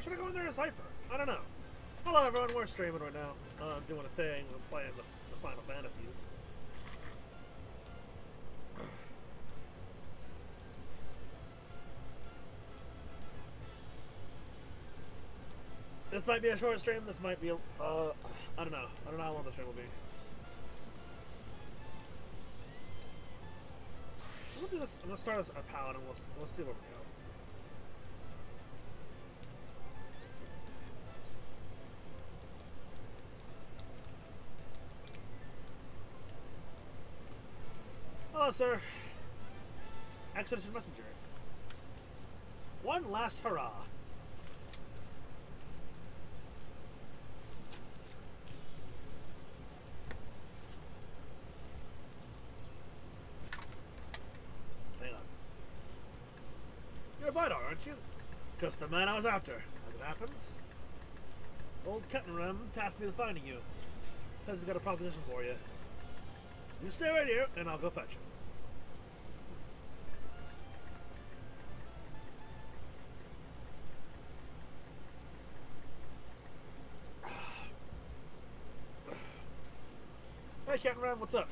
should I go in there as Viper? I don't know. Hello everyone, we're streaming right now. Doing a thing, we're playing the Final Fantasies. This might be a short stream, this might be a, I don't know. I don't know how long the stream will be. We'll do this. I'm gonna start as a paladin and we'll see where we go. Hello, sir. Expedition Messenger. One last hurrah. Hang on. You're a Vidar, aren't you? Just the man I was after. As it happens, old Kettenram tasked me with finding you. Says he's got a proposition for you. You stay right here, and I'll go fetch him. Hey, Captain Ram, what's up?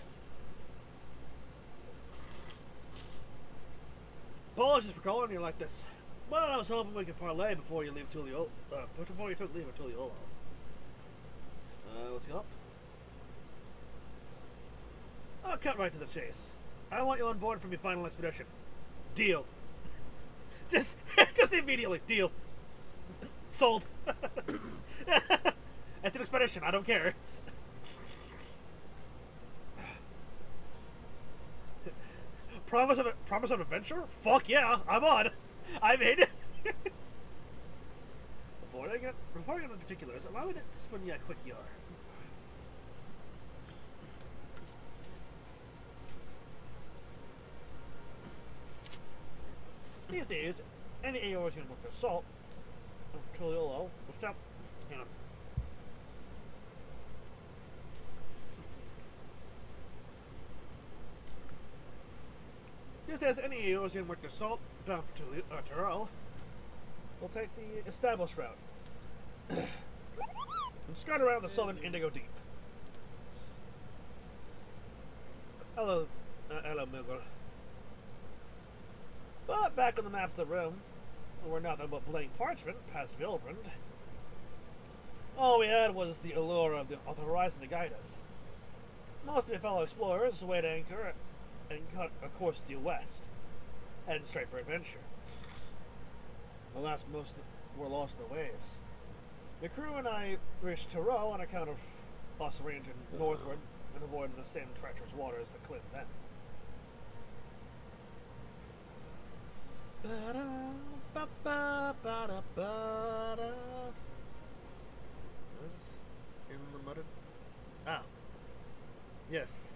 Apologies for calling you like this. But I was hoping we could parlay before you leave Tuliolo. Before you took leave of Tuliolo. What's up? I'll cut right to the chase. I want you on board for my final expedition. Deal. Just immediately. Deal. Sold. It's an expedition. I don't care. Promise of adventure? Fuck yeah, I'm on. I made it. Before I get into particulars, allow me to spin you a quick yard. These days, any AOs you look for salt, and for Tuliolo, will stop. Hang on. These days, any AOs you work their salt down for Tyrell will take the established route and skirt around the southern Indigo Deep. Hello, Mugler. But back in the maps of the room, we're nothing but blank parchment past Vilbrand. All we had was the allure of the horizon to guide us. Most of your fellow explorers weighed anchor and cut a course due west, heading straight for adventure. Alas, most were lost in the waves. The crew and I reached Tyrell on account of us ranging northward and avoiding the same treacherous waters that claimed them. Is this in the mudded? Ah. Yes.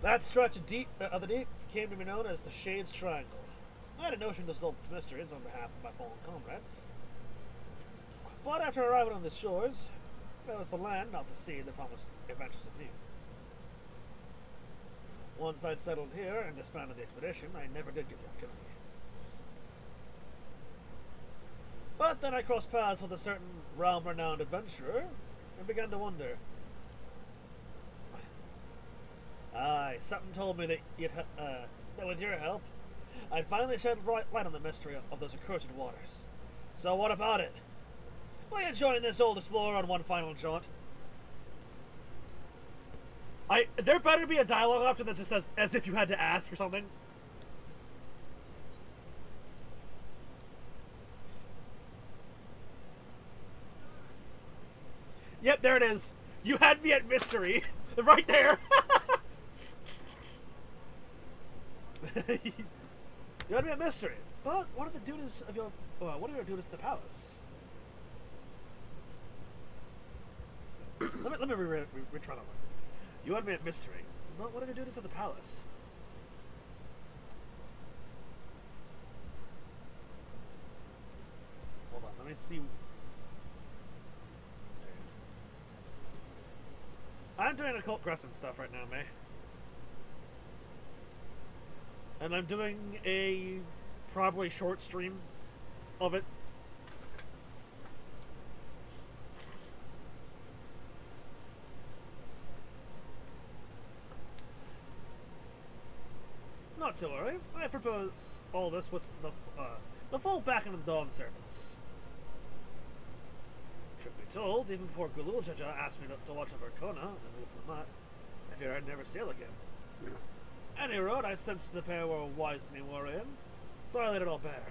That stretch of the deep came to be known as the Shades Triangle. I had a notion to solve the mysteries on behalf of my fallen comrades. But after arriving on the shores, it was the land, not the sea, that promised adventures anew. Once I'd settled here and disbanded the expedition, I never did get the opportunity. But then I crossed paths with a certain realm-renowned adventurer and began to wonder. Aye, something told me that with your help, I'd finally shed light on the mystery of those accursed waters. So what about it? Will you join this old explorer on one final jaunt? There better be a dialogue option that just says, as if you had to ask or something. Yep, there it is. You had me at mystery. Right there. You had me at mystery. But what are the duties of what are your duties at the palace? let me retry that one. You had me at mystery. But what are your duties at the palace? Hold on, let me see. I'm doing Occult Crescent stuff right now, May. And I'm doing a probably short stream of it. Not to worry, I propose all this with the full backing of the Dawn Servants. Should be told, even before Gulul Jaja asked me to watch over Kona and move from that, I fear I'd never sail again. Any road, I sensed the pair were wise to me warrior, so I let it all bear.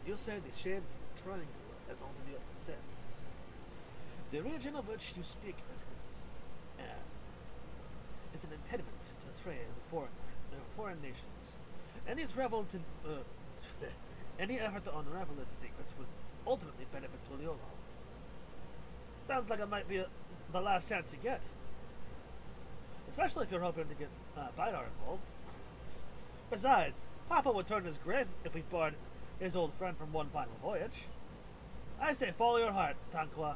You say the Shades Triangle has only the sense. The region of which you speak is an impediment to trade with foreign nations. Any travel to any effort to unravel its secrets would ultimately benefit Tuliolo. Sounds like it might be the last chance you get. Especially if you're hoping to get Bidar involved. Besides, Papa would turn his grave if we barred his old friend from one final voyage. I say follow your heart, Tankwa.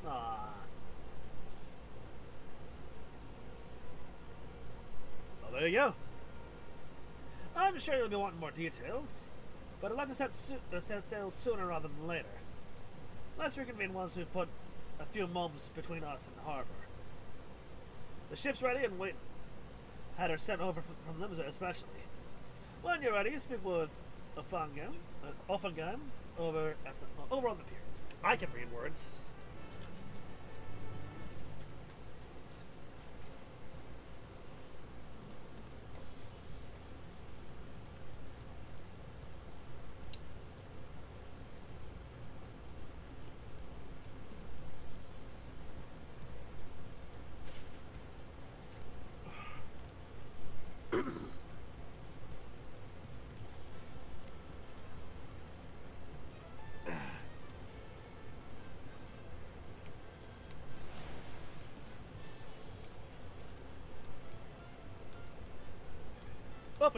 Ah. Well, there you go. I'm sure you'll be wanting more details, but I'd like to set sail sooner rather than later. Let's reconvene once we've put a few months between us and the harbor. The ship's ready and waiting. Had her sent over from Limsa especially. When you're ready, speak with Offangam over on the pier. I can read words.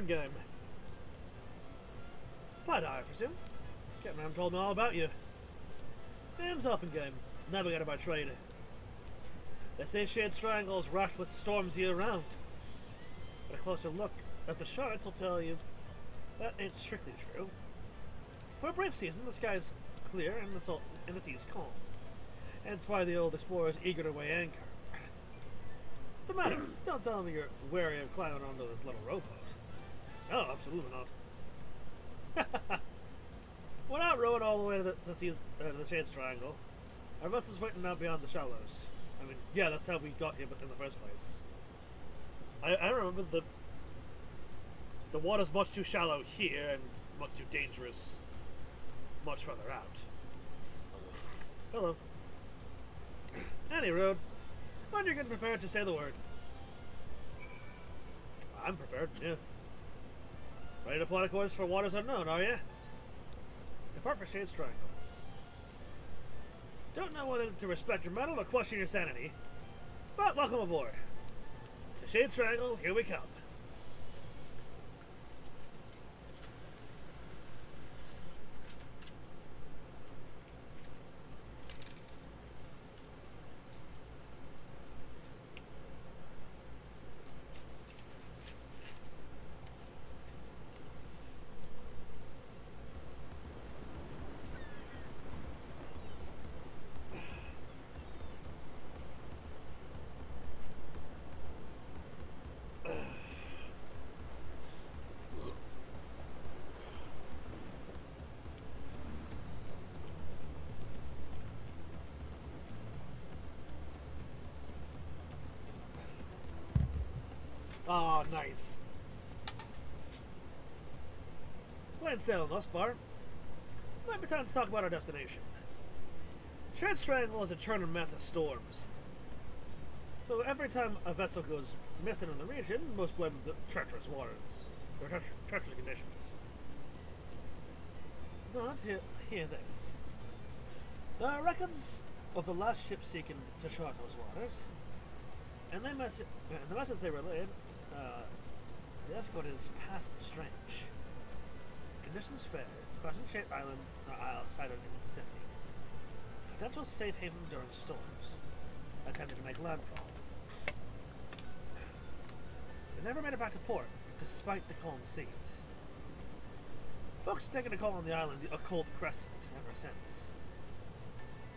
Game. Bidar, I presume. Captain Ram told me all about you. Name's Game. Navigator by trade. They say Shade Triangle's racked with storms year round. But a closer look at the charts will tell you that ain't strictly true. For a brief season, the sky's clear and the sea's calm. Hence why the old explorer's eager to weigh anchor. What's the matter? Don't tell me you're wary of climbing onto this little rowboat. No, absolutely not. We're not rowing all the way to the Shades Triangle. Our vessel's waiting out beyond the shallows. I mean, yeah, that's how we got here in the first place. I remember the water's much too shallow here and much too dangerous much further out. Hello. Any road. When you're getting prepared to say the word. I'm prepared, yeah. Ready to plot a course for waters unknown, are you? Depart for Shades Triangle. Don't know whether to respect your mettle or question your sanity, but welcome aboard. To Shades Triangle, here we come. Oh, nice. Plain sailing thus far. Might be time to talk about our destination. Shades Triangle is a churning mess of storms. So every time a vessel goes missing in the region, most blame the treacherous waters, or treacherous conditions. But hear this. There are records of the last ship seeking to chart those waters, and the message they relayed, the escort is past strange. Conditions fair. Crescent-shaped island or isle sighted in the vicinity. Potential safe haven during storms. attempting to make landfall. They never made it back to port, despite the calm seas. Folks have taken a call on the island the Occult Crescent ever since.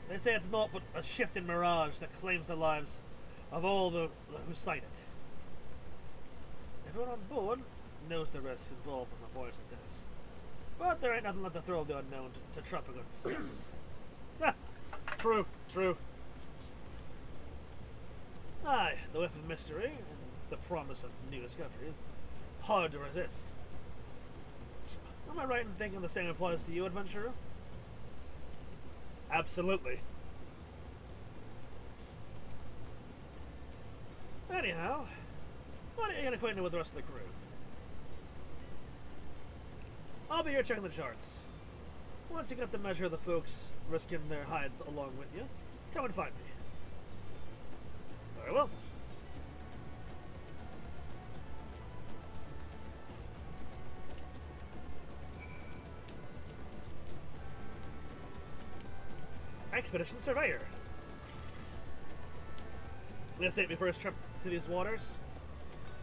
They say it's naught but a shifting mirage that claims the lives of all who sight it. Everyone on board knows the risks involved in a voyage like this. But there ain't nothing left to throw the unknown to trump against sense. True, true. Aye, the whiff of mystery and the promise of new discoveries. Hard to resist. Am I right in thinking the same applies to you, adventurer? Absolutely. Anyhow, why don't you get acquainted with the rest of the crew? I'll be here checking the charts. Once you get the measure of the folks risking their hides along with you, come and find me. Very well. Expedition Surveyor. This ain't my first trip to these waters.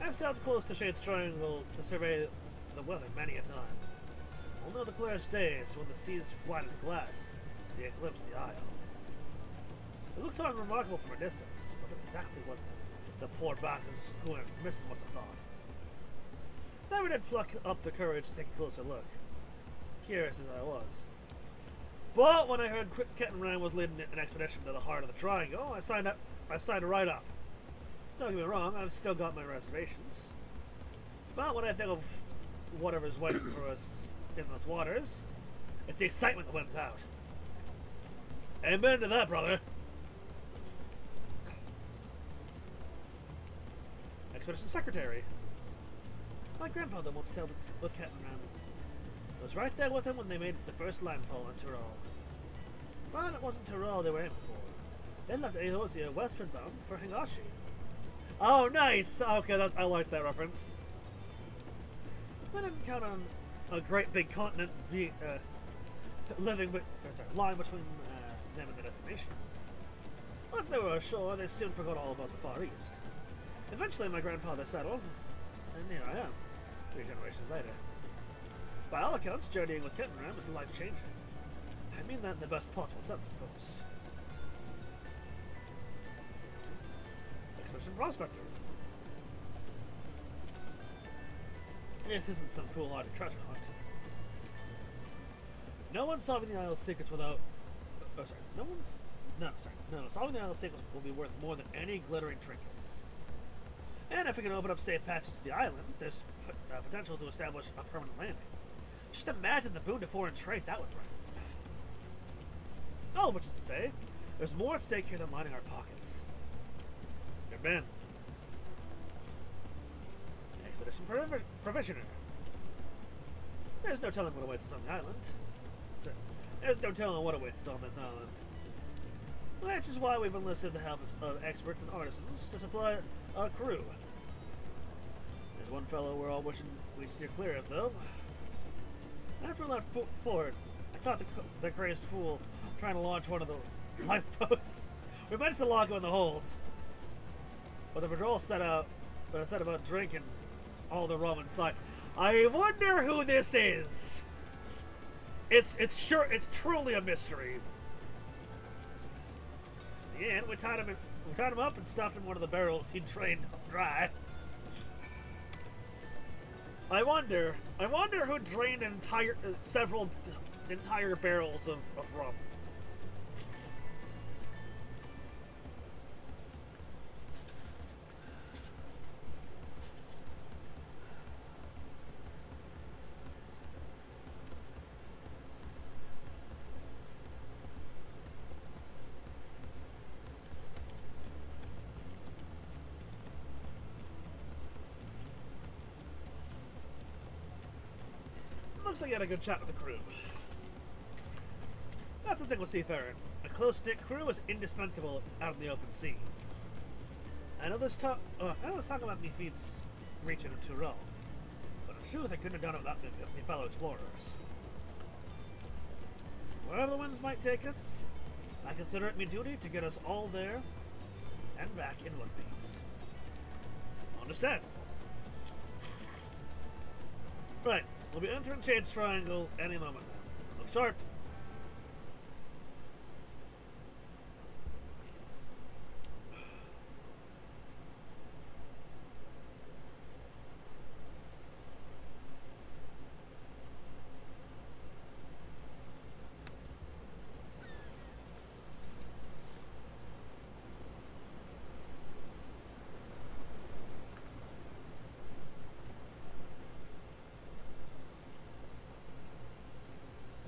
I've sailed close to Shade's Triangle to survey the weather many a time. Although the clearest days when the sea's flat as glass, they eclipse the isle. It looks unremarkable from a distance, but that's exactly what the poor bastards who are missing must have thought. Never did pluck up the courage to take a closer look, curious as I was. But when I heard Captain Ryan was leading an expedition to the heart of the Triangle, I signed right up. Don't get me wrong, I've still got my reservations. But when I think of whatever's waiting for us in those waters, it's the excitement that wins out. Amen to that, brother. Expedition Secretary. My grandfather once sailed with Captain Ryan. I was right there with him when they made the first landfall in Tyrol. But it wasn't Tyrol they were aiming for. They left Eosia westward bound for Higashi. Oh, nice! Okay, I like that reference. I didn't count on a great big continent lying between them and the destination. Once they were ashore, they soon forgot all about the Far East. Eventually, my grandfather settled, and here I am, 3 generations later. By all accounts, journeying with Captain Ram is life-changing. I mean that in the best possible sense, of course. Expedition Prospector. This isn't some foolhardy treasure hunt. No one's solving the Isle's secrets without... solving the Isle's secrets will be worth more than any glittering trinkets. And if we can open up safe passage to the island, there's potential to establish a permanent landing. Just imagine the boon to foreign trade that would bring. All of which is to say, there's more at stake here than lining our pockets. Good man. Expedition Provisioner. There's no telling what awaits us on the island. There's no telling what awaits us on this island. Which is why we've enlisted the help of experts and artisans to supply our crew. There's one fellow we're all wishing we'd steer clear of, though. After we left Fort, I caught the crazed fool trying to launch one of the lifeboats. We managed to lock him in the hold. But the patrol set about drinking all the rum inside. I wonder who this is. It's truly a mystery. In the end, we tied him up and stuffed in one of the barrels he'd drained dry. I wonder who drained several entire barrels of rum. Looks like you had a good chat with the crew. That's the thing with seafaring. A close-knit crew is indispensable out in the open sea. I know there's talk about me feats reaching into Tyrol, but in truth I couldn't have done it without my fellow explorers. Wherever the winds might take us, I consider it my duty to get us all there and back in one piece. Understand? Right, we'll be entering Shade's Triangle any moment now. Look sharp.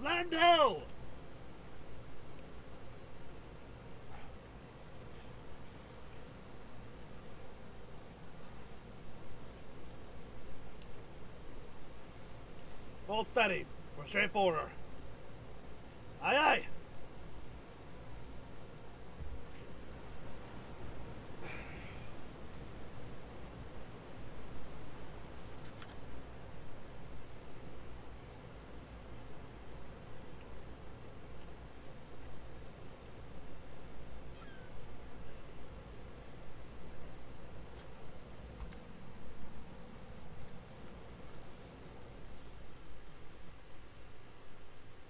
Lando! Hold steady. We're straight forward. Aye, aye.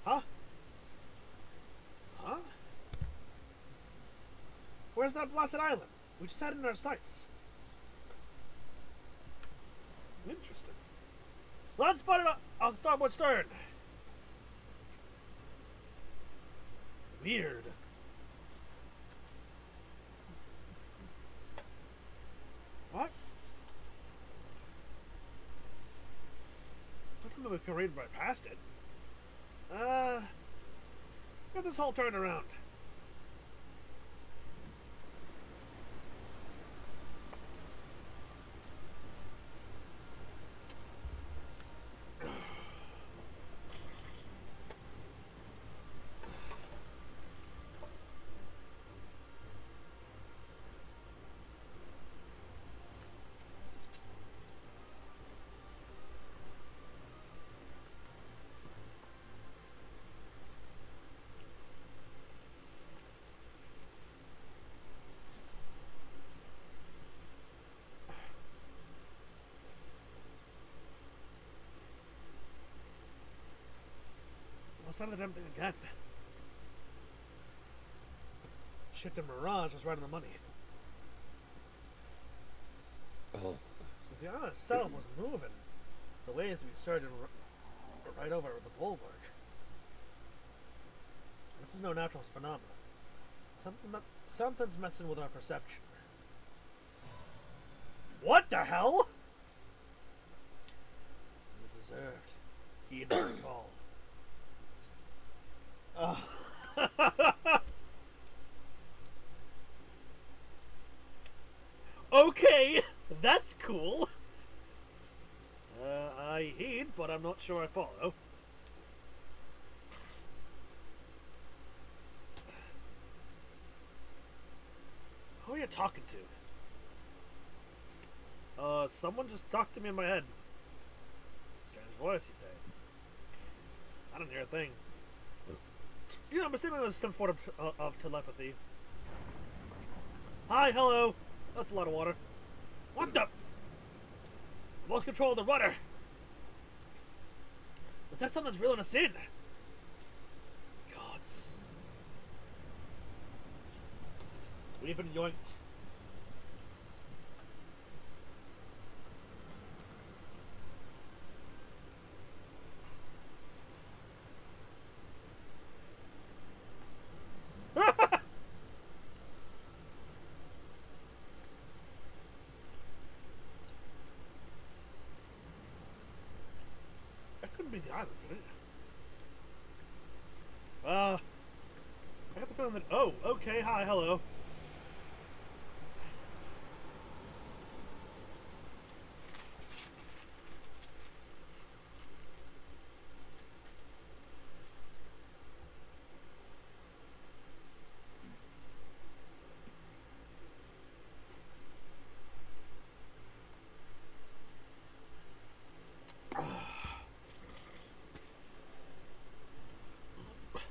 Huh? Huh? Where's that blasted island? We just had it in our sights. Interesting. Land spotted on the starboard stern. Weird. What? I don't know if we can read right past it. Get this whole turned around. What's that damn thing again? Shit, the Mirage was right on the money. Oh. If the island itself was moving, the waves would be surging right over the bulwark. This is no natural phenomenon. Something's messing with our perception. What the hell? You deserved. Heed my call. Okay, that's cool. I heed, but I'm not sure I follow. Who are you talking to? Someone just talked to me in my head. Strange voice, you say. I don't hear a thing. Yeah, I'm assuming there's some form of telepathy. Hi, hello. That's a lot of water. What the? I lost control of the rudder. Looks like something's reeling us in. Gods. We've been yoinked. Be the island, could it? I got the feeling that. Oh, okay. Hi, hello.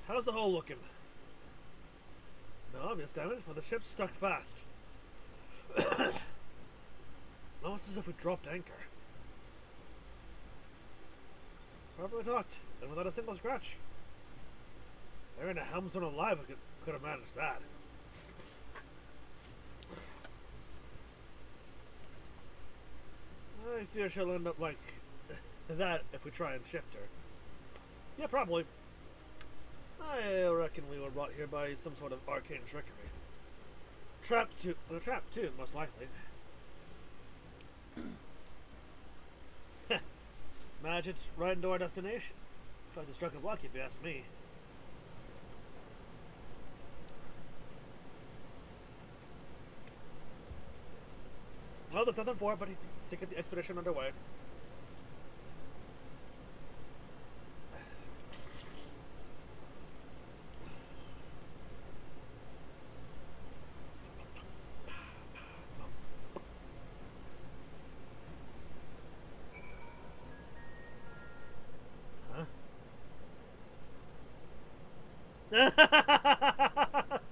How's the hull looking? No obvious damage, but the ship's stuck fast. Almost as if we dropped anchor. Probably not, and without a single scratch. There ain't a helmsman alive who could have managed that. I fear she'll end up like that if we try and shift her. Yeah, probably. I reckon we were brought here by some sort of arcane trickery. Trapped too, most likely. Magic's right into our destination. Quite a stroke of luck, if you ask me. Well, there's nothing for it but to get the expedition underway.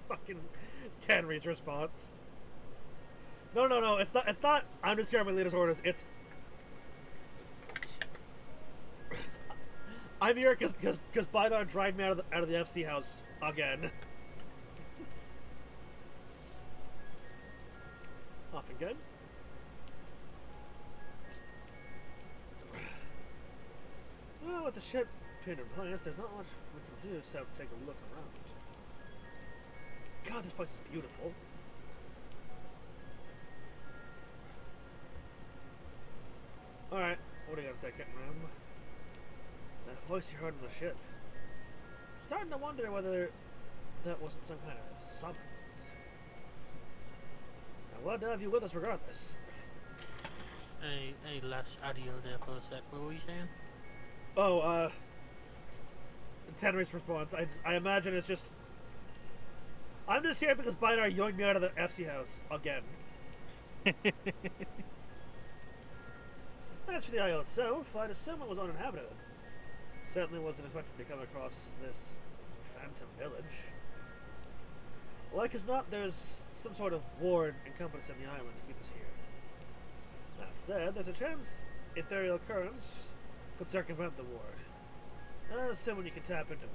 Fucking Tanry's response. No, it's not, I'm just here on my leader's orders, it's... I'm here because Bidar dragged me out of the FC house again. Often good. Well, with the ship pinned in place, there's not much we can do except take a look around. God, this place is beautiful. Alright, what do you got to say, Kitten Ram? That voice you heard on the ship. Starting to wonder whether that wasn't some kind of summons. I'm glad to have you with us regardless. I lost audio there for a sec. What were you saying? Oh, Tenry's response. I imagine it's just... I'm just here because Bidar yoinked me out of the FC house again. As for the isle itself, I'd assume it was uninhabited. Certainly wasn't expected to come across this phantom village. Like as not, there's some sort of ward encompassing the island to keep us here. That said, there's a chance ethereal occurrence could circumvent the ward. Someone you can tap into.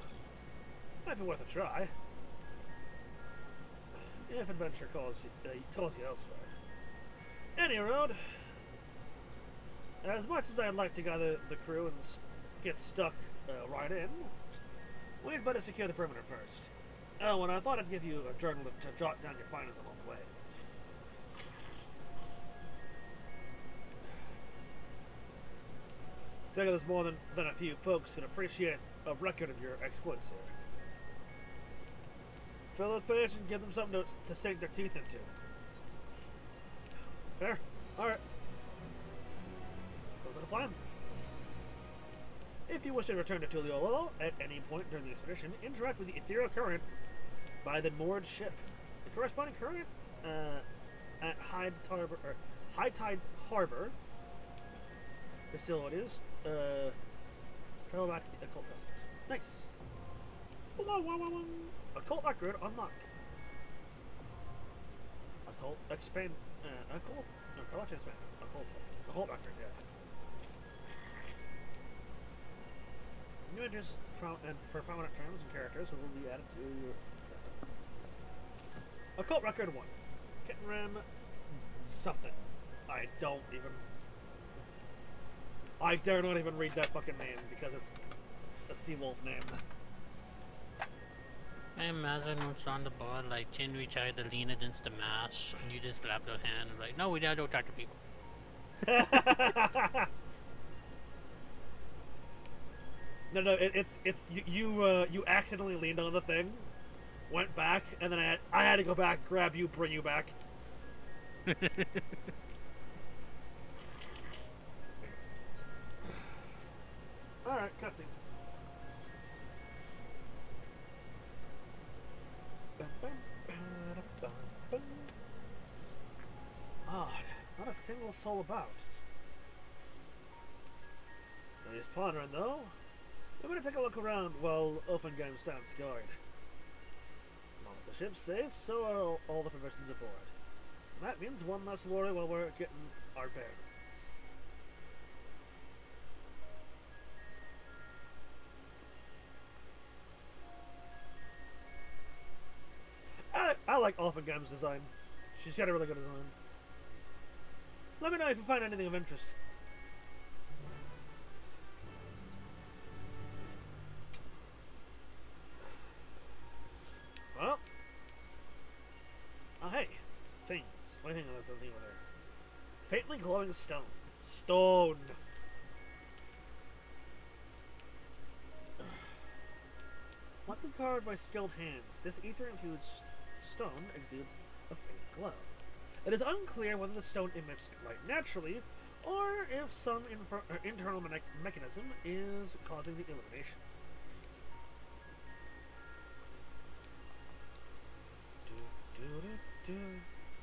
Might be worth a try. If adventure calls you elsewhere. Any road. As much as I'd like to gather the crew and get stuck right in, we'd better secure the perimeter first. Oh, and I thought I'd give you a journal to jot down your findings along the way. Figure there's more than a few folks who'd appreciate a record of your exploits here. Fill those pages and give them something to sink their teeth into. Fair? Alright. Sounds like a plan. If you wish to return to Tuliolo at any point during the expedition, interact with the ethereal current by the moored ship. The corresponding current at High Tide Harbor facilities travel back to the Occult Crescent. Nice. Occult record unlocked. Occult expand. Occult. No, collection expand. Occult record. Yeah. New images for prominent terms and characters will be added to your Occult record 1. Kitten Ram something. I dare not even read that fucking name because it's a sea wolf name. I imagine what's on the board, like, can we try to lean against the mast, and you just slap your hand and like, no, we don't talk to people. No, it's you accidentally leaned on the thing, went back, and then I had to go back, grab you, bring you back. Alright, cutscene. Odd. Not a single soul about. No use pondering, though. I'm gonna take a look around while Offenheim stands guard. As long as the ship's safe, so are all the provisions aboard. That means one less worry while we're getting our bearings. I like Offengam's design. She's got a really good design. Let me know if you find anything of interest. Well. Oh, hey. Things. What do you think of this thing over there? Faintly glowing stone. Stone. Likely carved by skilled hands, this ether-infused stone exudes a faint glow. It is unclear whether the stone emits light naturally, or if some internal mechanism is causing the illumination.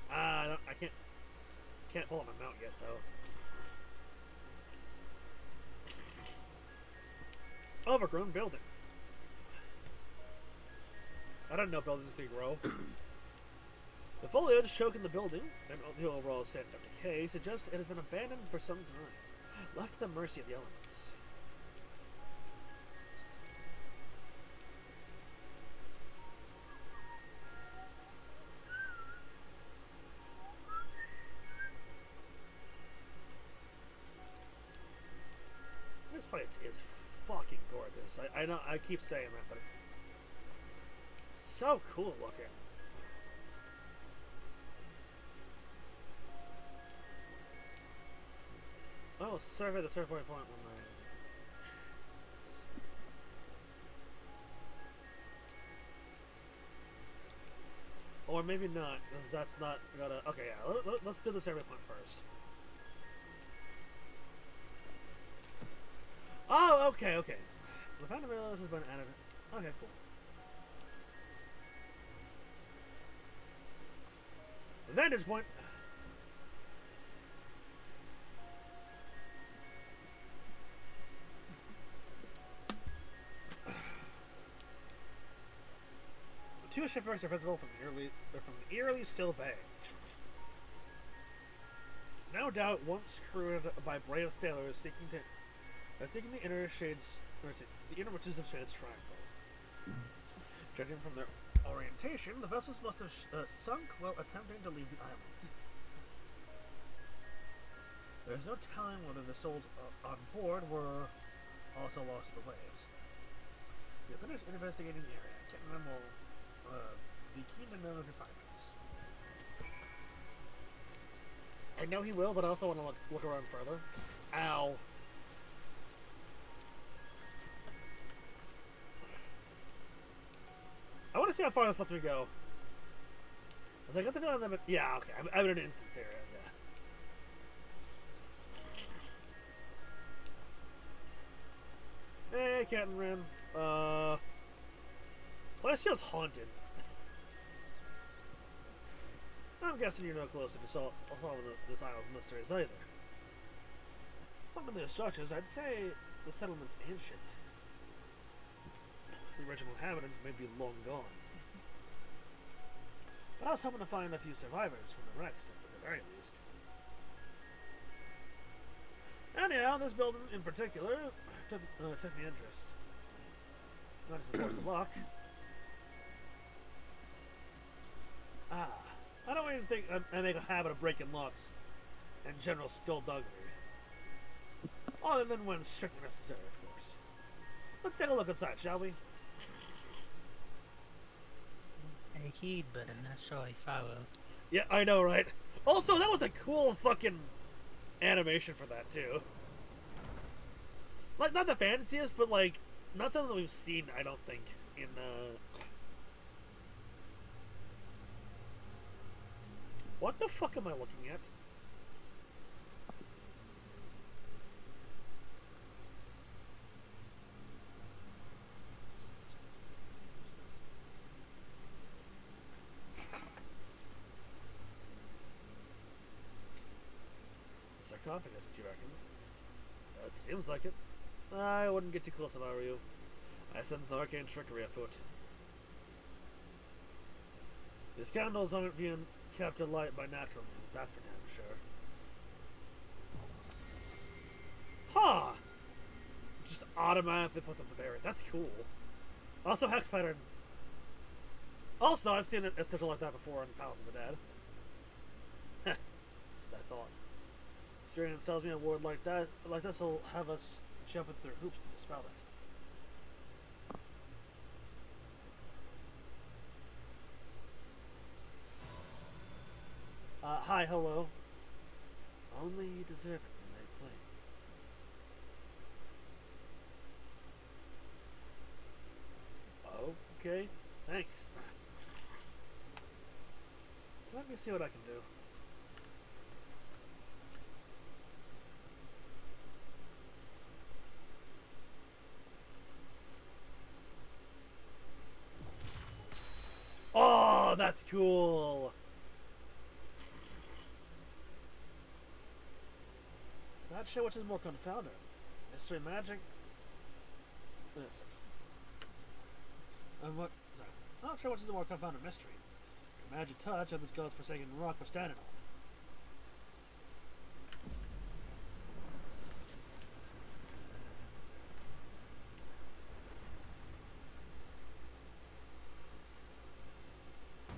I can't pull up my mount yet, though. Overgrown building. I didn't know buildings could grow. The foliage choking the building and the overall state of decay suggests it has been abandoned for some time, left to the mercy of the elements. This place is fucking gorgeous. I know I keep saying that, but it's so cool looking. Oh, survey the survey point one night. Or maybe not, because that's not gonna. Okay, yeah, let's do the survey point first. Oh, okay. The fountain of realize has been added. Okay, cool. Vantage point. Two shipwrecks are visible from the eerily still bay. No doubt once crewed by brave sailors seeking the inner reaches of Shaded's Triangle. Judging from their orientation, the vessels must have sunk while attempting to leave the island. There is no telling whether the souls on board were also lost to the waves. We have finished investigating the area. Captain Rim will be keen to know of your findings. I know he will, but I also want to look around further. Ow. I want to see how far this lets me go. I got the feeling that, yeah, okay, I'm in an instance area, yeah. Hey, Captain Rim. Place feels haunted. I'm guessing you're no closer to solving this island's mysteries either. Looking at the structures, I'd say the settlement's ancient. The original inhabitants may be long gone. But I was hoping to find a few survivors from the wrecks, at the very least. Anyhow, this building in particular took me interest. Not just, of course, the lock. I don't even think I make a habit of breaking locks and general skullduggery. Other than when strictly necessary, of course. Let's take a look inside, shall we? I heed, but I'm not sure I follow. Yeah, I know, right? Also, that was a cool fucking animation for that, too. Like, not the fanciest, but, like, not something that we've seen, I don't think, in, What the fuck am I looking at? Sarcophagus, do you reckon? It seems like it. I wouldn't get too close if I were you. I sense arcane trickery afoot. These candles aren't being kept alight by natural means, that's for damn sure. Huh! Just automatically puts up the barrier. That's cool. Also, hex pattern. Also, I've seen a sigil like that before in Palace of the Dead. Heh. As I thought. Experience tells me a word like this will have us jumping through hoops to dispel it. Hi, hello. Only you deserve it when they play. Okay, thanks. Let me see what I can do. Oh, that's cool. Not sure which is more confounding. Mystery magic. What? Sorry. Not sure which is the more confounding mystery. Magic touch of this god's forsaken rock we're standing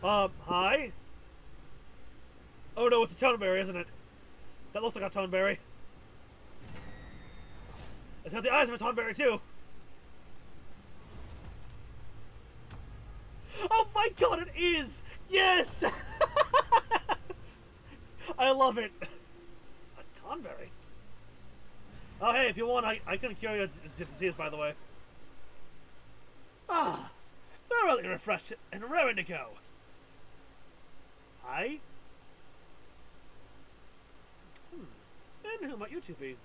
on. Hi? Oh no, it's a toneberry, isn't it? That looks like a toneberry. It's got the eyes of a toneberry too. Oh my god, it is! Yes! I love it. A toneberry. Oh hey, if you want, I can cure your disease, by the way. Ah, thoroughly refreshed and raring to go. Hi? And who might you two be?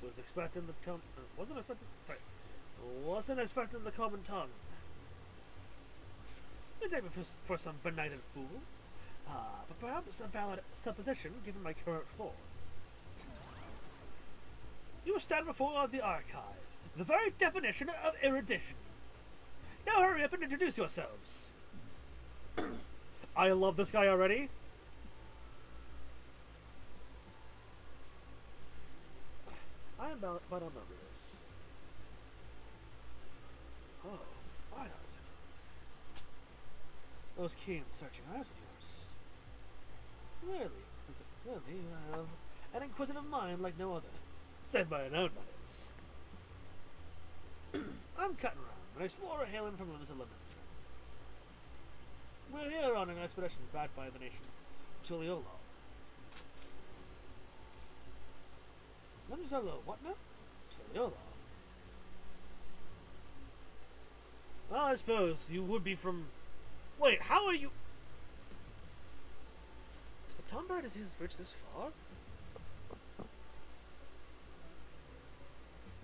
Was expecting the wasn't expecting the common tongue. You take me for some benighted fool. But perhaps a valid supposition given my current form. You stand before the archive, the very definition of erudition. Now hurry up and introduce yourselves. I love this guy already. I am about on numbers. Oh, fine eyes. Those keen, searching eyes of yours. Clearly, you have an inquisitive mind like no other. Said by an own, that is. I'm cutting around, an explorer hailing from Limits of Limits. We're here on an expedition backed by the nation Tuliolo. Limzolo, what now? Tuliolo. Well, I suppose you would be from... Wait, how are you... The Tombird is his reached this far?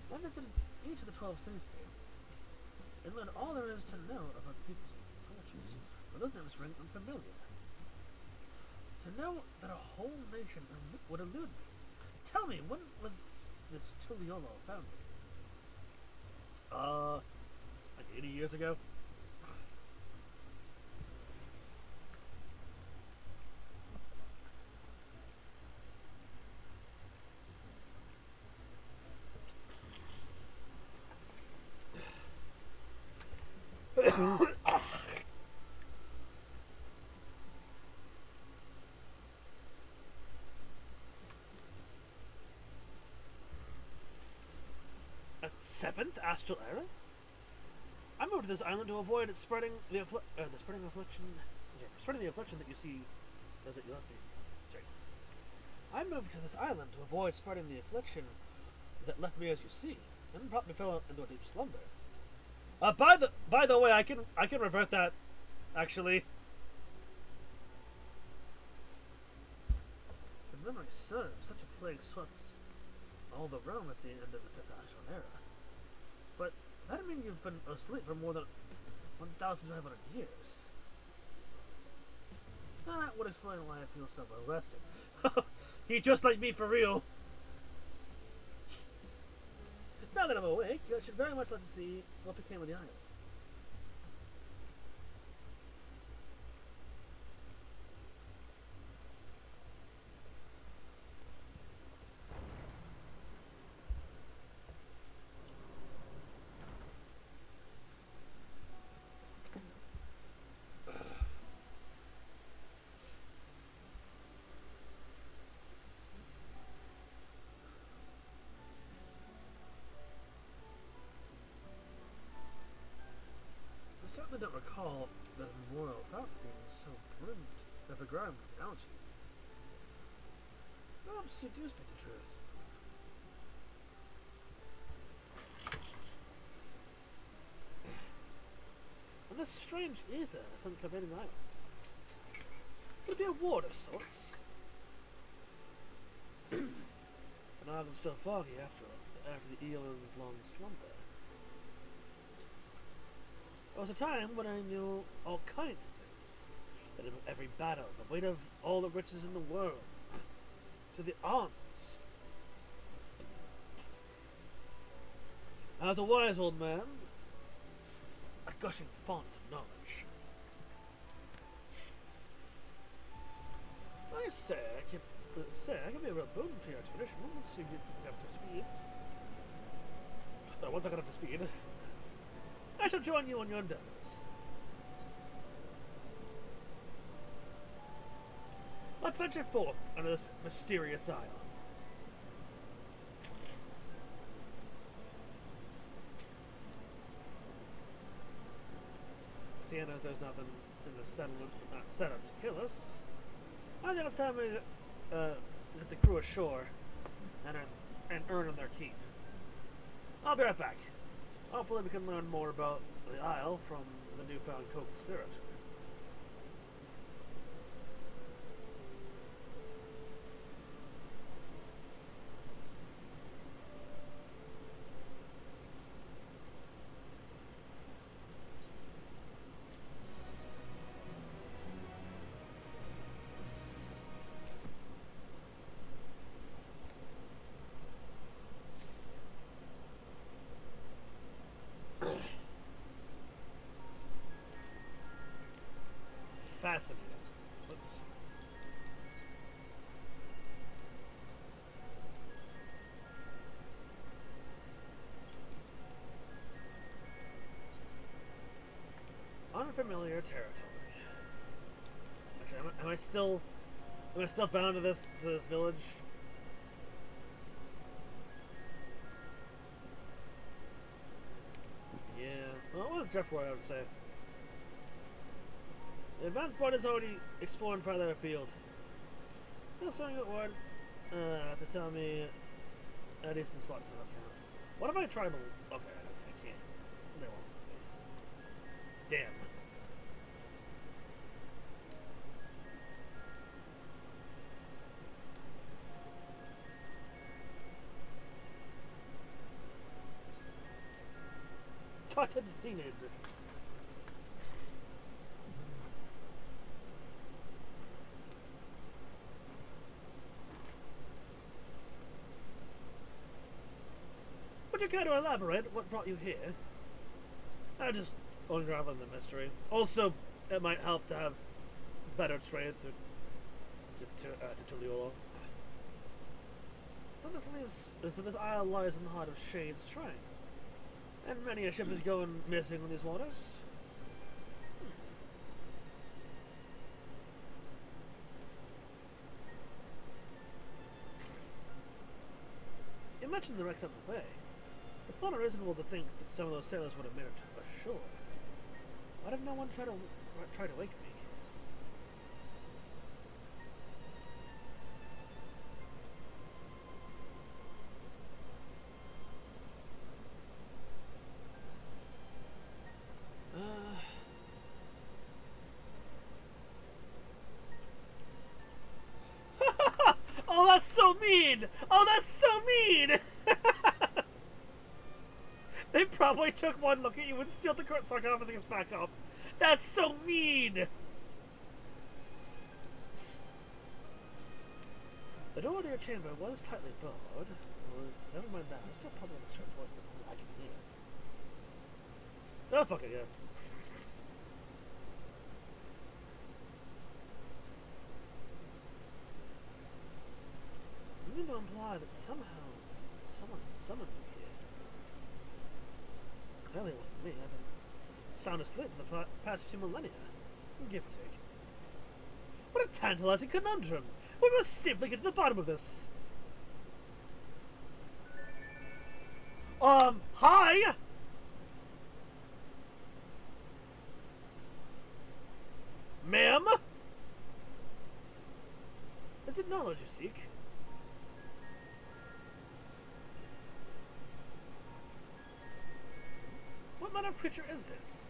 London's in each of the 12 city-states, and learn all there is to know about the people's cultures, but those names ring unfamiliar. To know that a whole nation would elude me. Tell me, when was this Tuliolo founded? Like 80 years ago? A 7th astral era? I moved to this island to avoid spreading the affliction that you see that you left me. Sorry. I moved to this island to avoid spreading the affliction that left me as you see, and probably fell into a deep slumber. By the way, I can revert that, actually. If memory serves, such a plague swept all the realm at the end of the 5th astral era. But that doesn't mean you've been asleep for more than 1,500 years. That would explain why I feel so well rested. He just like me for real. Now that I'm awake, I should very much like to see what became of the island. don't recall the memorial fountain being so begrimed with algae. Perhaps you do speak the truth. And this strange ether that's uncovered island. Could be a ward of sorts. The island's still foggy after the eon's long slumber. There was a time when I knew all kinds of things. That in every battle, the weight of all the riches in the world, to the arms. I was a wise old man, a gushing font of knowledge. I can be a real boon to your expedition once you get up to speed. Once I get up to speed, I shall join you on your endeavors. Let's venture forth under this mysterious isle. Seeing as there's nothing in the settlement set up to kill us, I think it's time we get the crew ashore and earn them their keep. I'll be right back. Hopefully we can learn more about the Isle from the newfound co-conspirator. Fascinating. Oops. Unfamiliar territory. Actually, am I still bound to this village? Yeah. Well, what was Jeff Roy have to say? The advance part is already exploring farther afield. Still saying it would to tell me a decent spot to look at. What if I try to... Okay, I can't. They won't. Damn. Cut to the scene. Would you care to elaborate what brought you here? I just unraveling the mystery. Also, it might help to have better trade to Tuliolo. So this isle lies in the heart of Shade's Shrine, and many a ship is going missing on these waters. You mentioned the wrecks up the bay. It's not unreasonable to think that some of those sailors would have made it ashore. Why did no one try to wake me? Oh, that's so mean! Oh, that's so mean! They probably took one look at you and sealed the sarcophagus back up. That's so mean! The door to your chamber was tightly barred. Well, never mind that. I'm still puzzled with the certain voice that I can hear. Oh, fuck it, yeah. You mean to imply that somehow someone summoned me here? Clearly it wasn't me. I've been sound asleep for the past few millennia. Give or take. What a tantalizing conundrum! We must simply get to the bottom of this. Hi! Is it knowledge you seek? What manner of creature is this?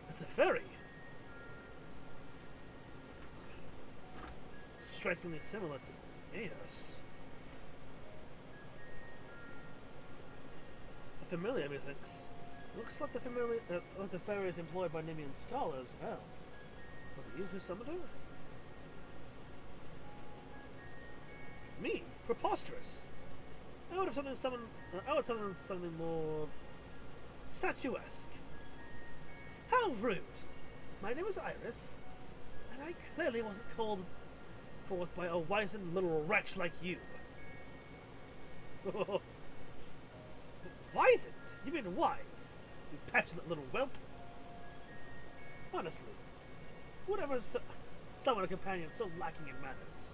It's a fairy. Strikingly similar to Eos. A familiar, methinks. Looks like the fairies employed by Nemean scholars of elves. Was it you who summoned her? Me? Preposterous! I would have summoned something more statuesque. How rude! My name is Iris, and I clearly wasn't called forth by a wizened little wretch like you. Wizened? You mean wise? You petulant little whelp. Honestly, whatever summon a companion so lacking in manners?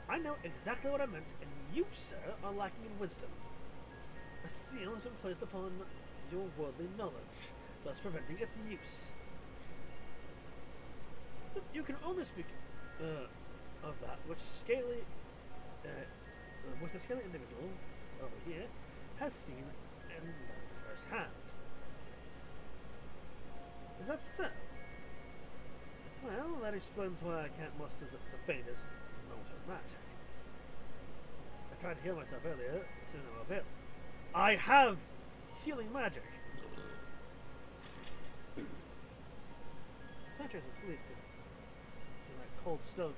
I know exactly what I meant, and you, sir, are lacking in wisdom. A seal has been placed upon your worldly knowledge, thus preventing its use. But you can only speak of that which the scaly individual over here has seen and learned firsthand. Is that so? Well, that explains why I can't muster the faintest note of magic. I tried to heal myself earlier to no avail. I have healing magic. Sancho's asleep to that cold stone.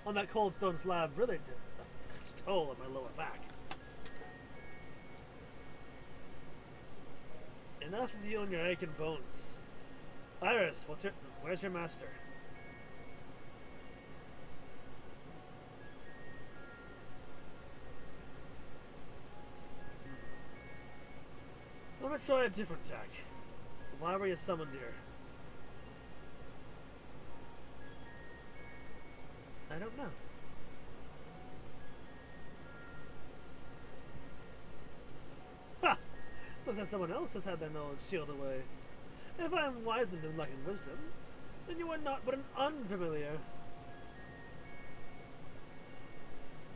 On that cold stone slab, really did its toll on my lower back. Enough of you and your aching bones. Iris, where's your master? Let me try a different tack. Why were you summoned here? I don't know. Ha! Looks like someone else has had their knowledge sealed away. If I am wise and lacking wisdom, then you are not but an unfamiliar.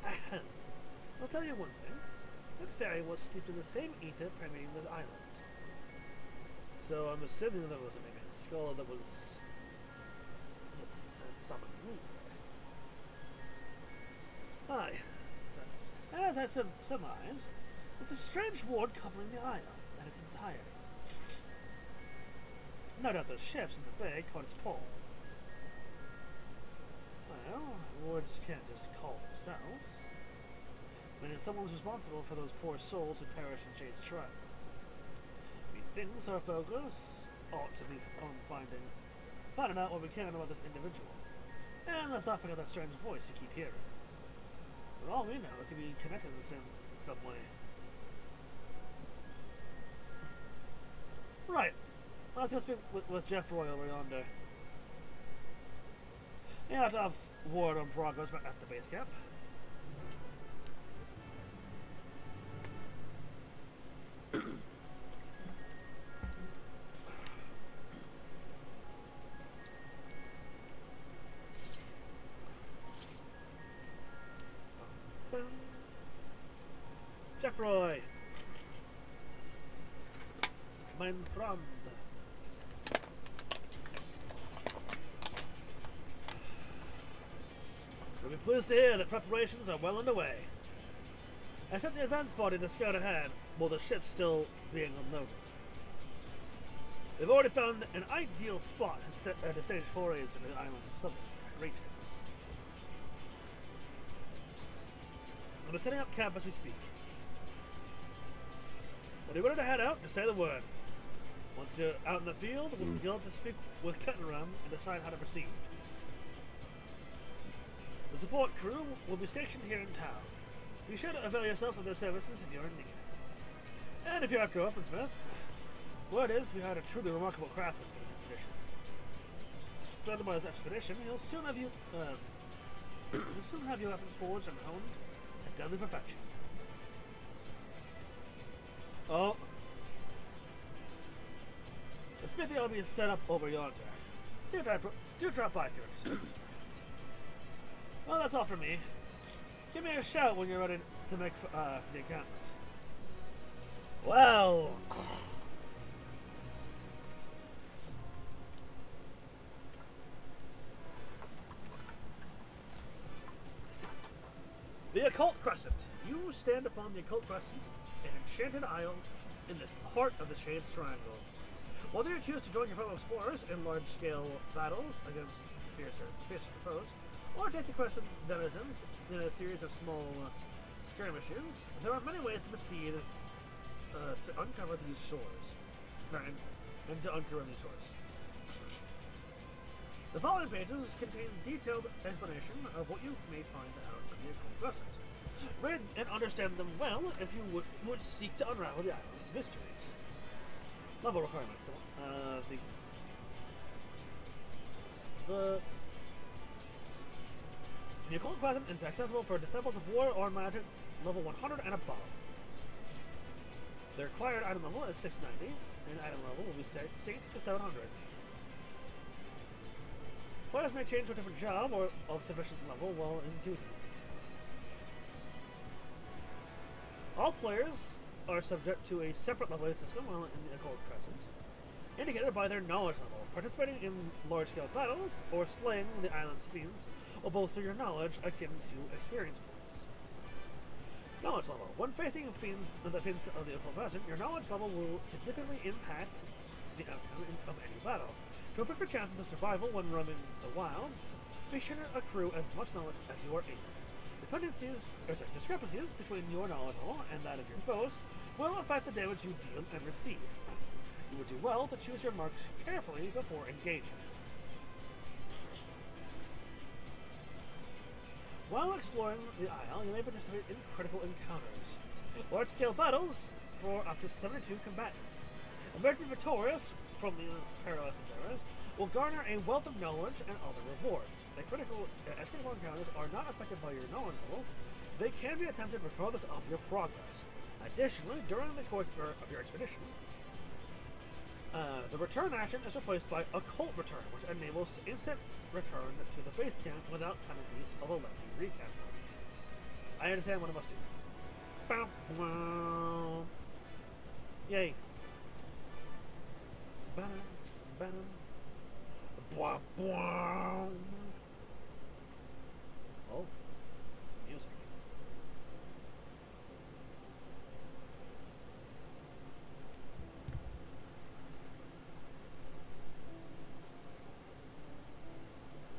Ahem. I'll tell you one thing. That fairy was steeped in the same ether permeating the island. So I'm assuming that there was a scholar that was summoned me. Aye. So, as I surmised, there's a strange ward covering the isle and its entirety. No doubt those ships in the bay caught its pull. Well, wards can't just call themselves. I mean, someone's responsible for those poor souls who perish in Jade's shrine. Methinks our focus ought to be on finding out what we can about this individual. And let's not forget that strange voice you keep hearing. For all we know, it could be connected in some way. Right. Let's go speak with Jeff Roy over yonder. You have to have word on progress at the base camp. Jeff Roy. Mein Freund. We'll be pleased to hear that preparations are well underway. I sent the advance party to scout ahead, while the ship's still being unloaded. They've already found an ideal spot to stage forays into the island's southern regions. We're setting up camp as we speak. When you're ready to head out, just say the word. Once you're out in the field, you'll have to speak with Cuttenram and decide how to proceed. The support crew will be stationed here in town. Be sure to avail yourself of their services if you're in need. And if you're after weaponsmith, word is we hired a truly remarkable craftsman for this expedition. Stranded by this expedition, he'll soon have your weapons forged and honed at deadly perfection. Oh. The smithy will be set up over yonder. Do drop by if you're interested. Well, that's all from me. Give me a shout when you're ready to make for the encampment. Well... The Occult Crescent. You stand upon the Occult Crescent, an enchanted isle in the heart of the Shades Triangle. Whether you choose to join your fellow explorers in large-scale battles against fiercer foes, or take the Crescent's denizens in a series of small skirmishes, there are many ways to proceed to uncover these shores. And to uncover these shores. The following pages contain detailed explanation of what you may find out from the Occult Crescent. Read and understand them well if you would seek to unravel the island's mysteries. Level requirements, though. The Occult Crescent is accessible for Disciples of War or Magic level 100 and above. The required item level is 690, and item level will be synced to 700. Players may change to a different job or of sufficient level while in duty. All players are subject to a separate leveling system while in the Occult Crescent, indicated by their knowledge level. Participating in large-scale battles or slaying the island's fiends will bolster your knowledge akin to experience points. Knowledge level. When facing the fiends of the Occult Crescent, your knowledge level will significantly impact the outcome of any battle. To improve your chances of survival when roaming the wilds, be sure to accrue as much knowledge as you are able. Discrepancies between your knowledge level and that of your foes will affect the damage you deal and receive. You would do well to choose your marks carefully before engaging. While exploring the isle, you may participate in critical encounters. Large-scale battles for up to 72 combatants. Emerging victorious from these perilous endeavors will garner a wealth of knowledge and other rewards. As critical encounters are not affected by your knowledge level, they can be attempted regardless of your progress. Additionally, during the course of your expedition, the return action is replaced by Occult Return, which enables instant return to the base camp without penalties of a lengthy recast time. I understand what I must do. Yay. Oh, music.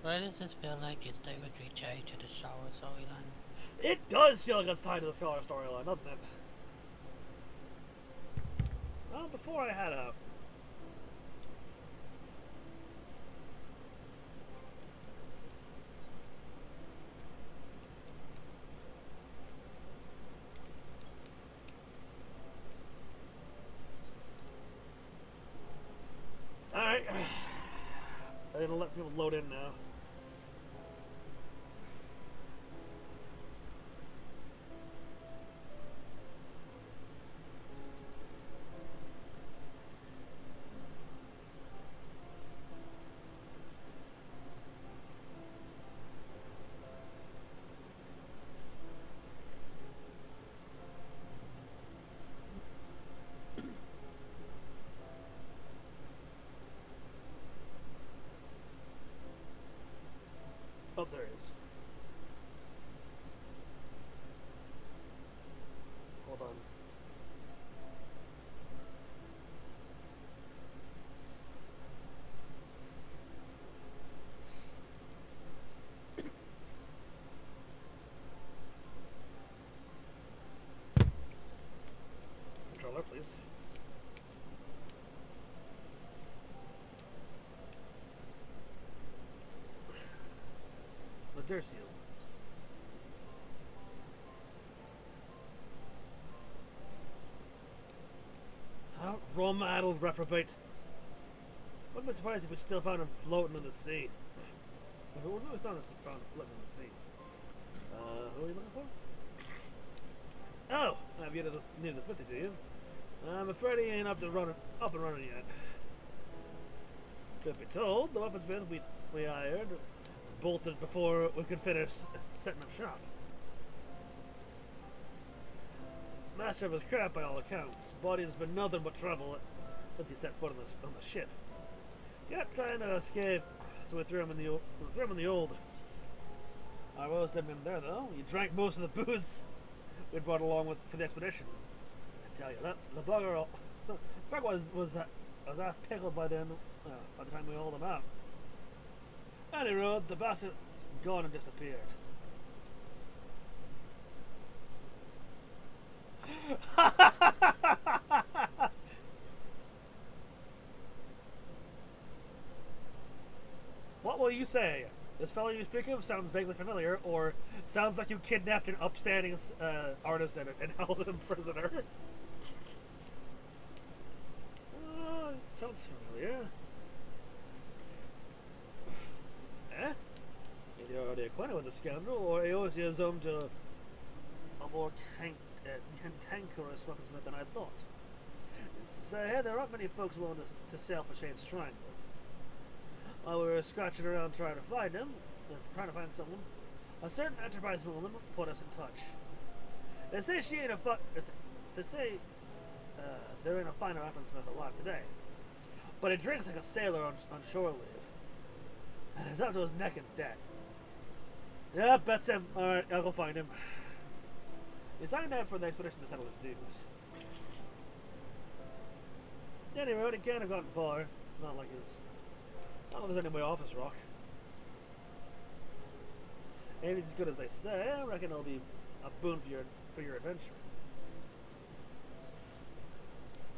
Why does this feel like it's directly tied to the Shower storyline? It does feel like it's tied to the Scholar storyline, doesn't it? Well, before I had a... Alright. I'm gonna let people load in now. Oh, there it is. Hold on. Controller, please. Derseal. How role-addled reprobate. Wouldn't be surprised if we still found him floating in the sea. Who knows if we found him floating in the sea? Who are you looking for? Oh! Have you needed the smithy, do you? I'm afraid he ain't up and running yet. Truth be told, the weaponsmith we hired bolted before we could finish setting up shop. Master was crap by all accounts. Body's been nothing but trouble since he set foot on the ship. Kept trying to escape, so we threw him in the old. Our woes didn't end there though. He drank most of the booze we brought along for the expedition. I tell you that the bugger was half pickled by then. By the time we hauled him out. Any road, the bastard's gone and disappeared. What will you say? This fellow you speak of sounds vaguely familiar, or sounds like you kidnapped an upstanding artisan and held him prisoner. Sounds familiar. Eh? Either you're already acquainted with the scoundrel, or he owes his own to a more cantankerous weaponsmith than I thought. It's hey, there aren't many folks willing to sail for Shane's Shrine. While we were scratching around trying to find someone, a certain enterprising woman put us in touch. They say she ain't there ain't a finer weaponsmith alive today, but he drinks like a sailor on shore leave, and he's up to his neck in debt. Yeah, that's him. Alright, I'll go find him. He signed out for the expedition to settle his dues. Anyway, he can't have gotten far. Not like there's any way off his rock. And he's as good as they say. I reckon it'll be a boon for your adventure.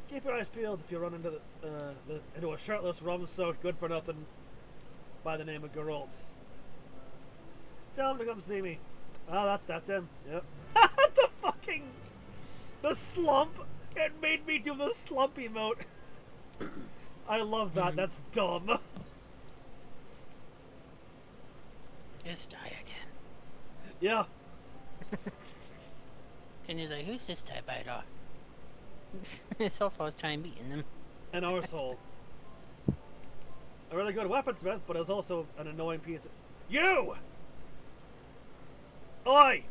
Keep your eyes peeled if you run into a shirtless, rum-soaked, good-for-nothing by the name of Geralt. Tell him to come see me. Oh, that's him. Yep. The slump. It made me do the slump emote. I love that. That's dumb. Just die again. Yeah. And he's like, who's this type biter? So far I was trying beating them. An arsehole. A really good weaponsmith, but is also an annoying piece of... You! Oi!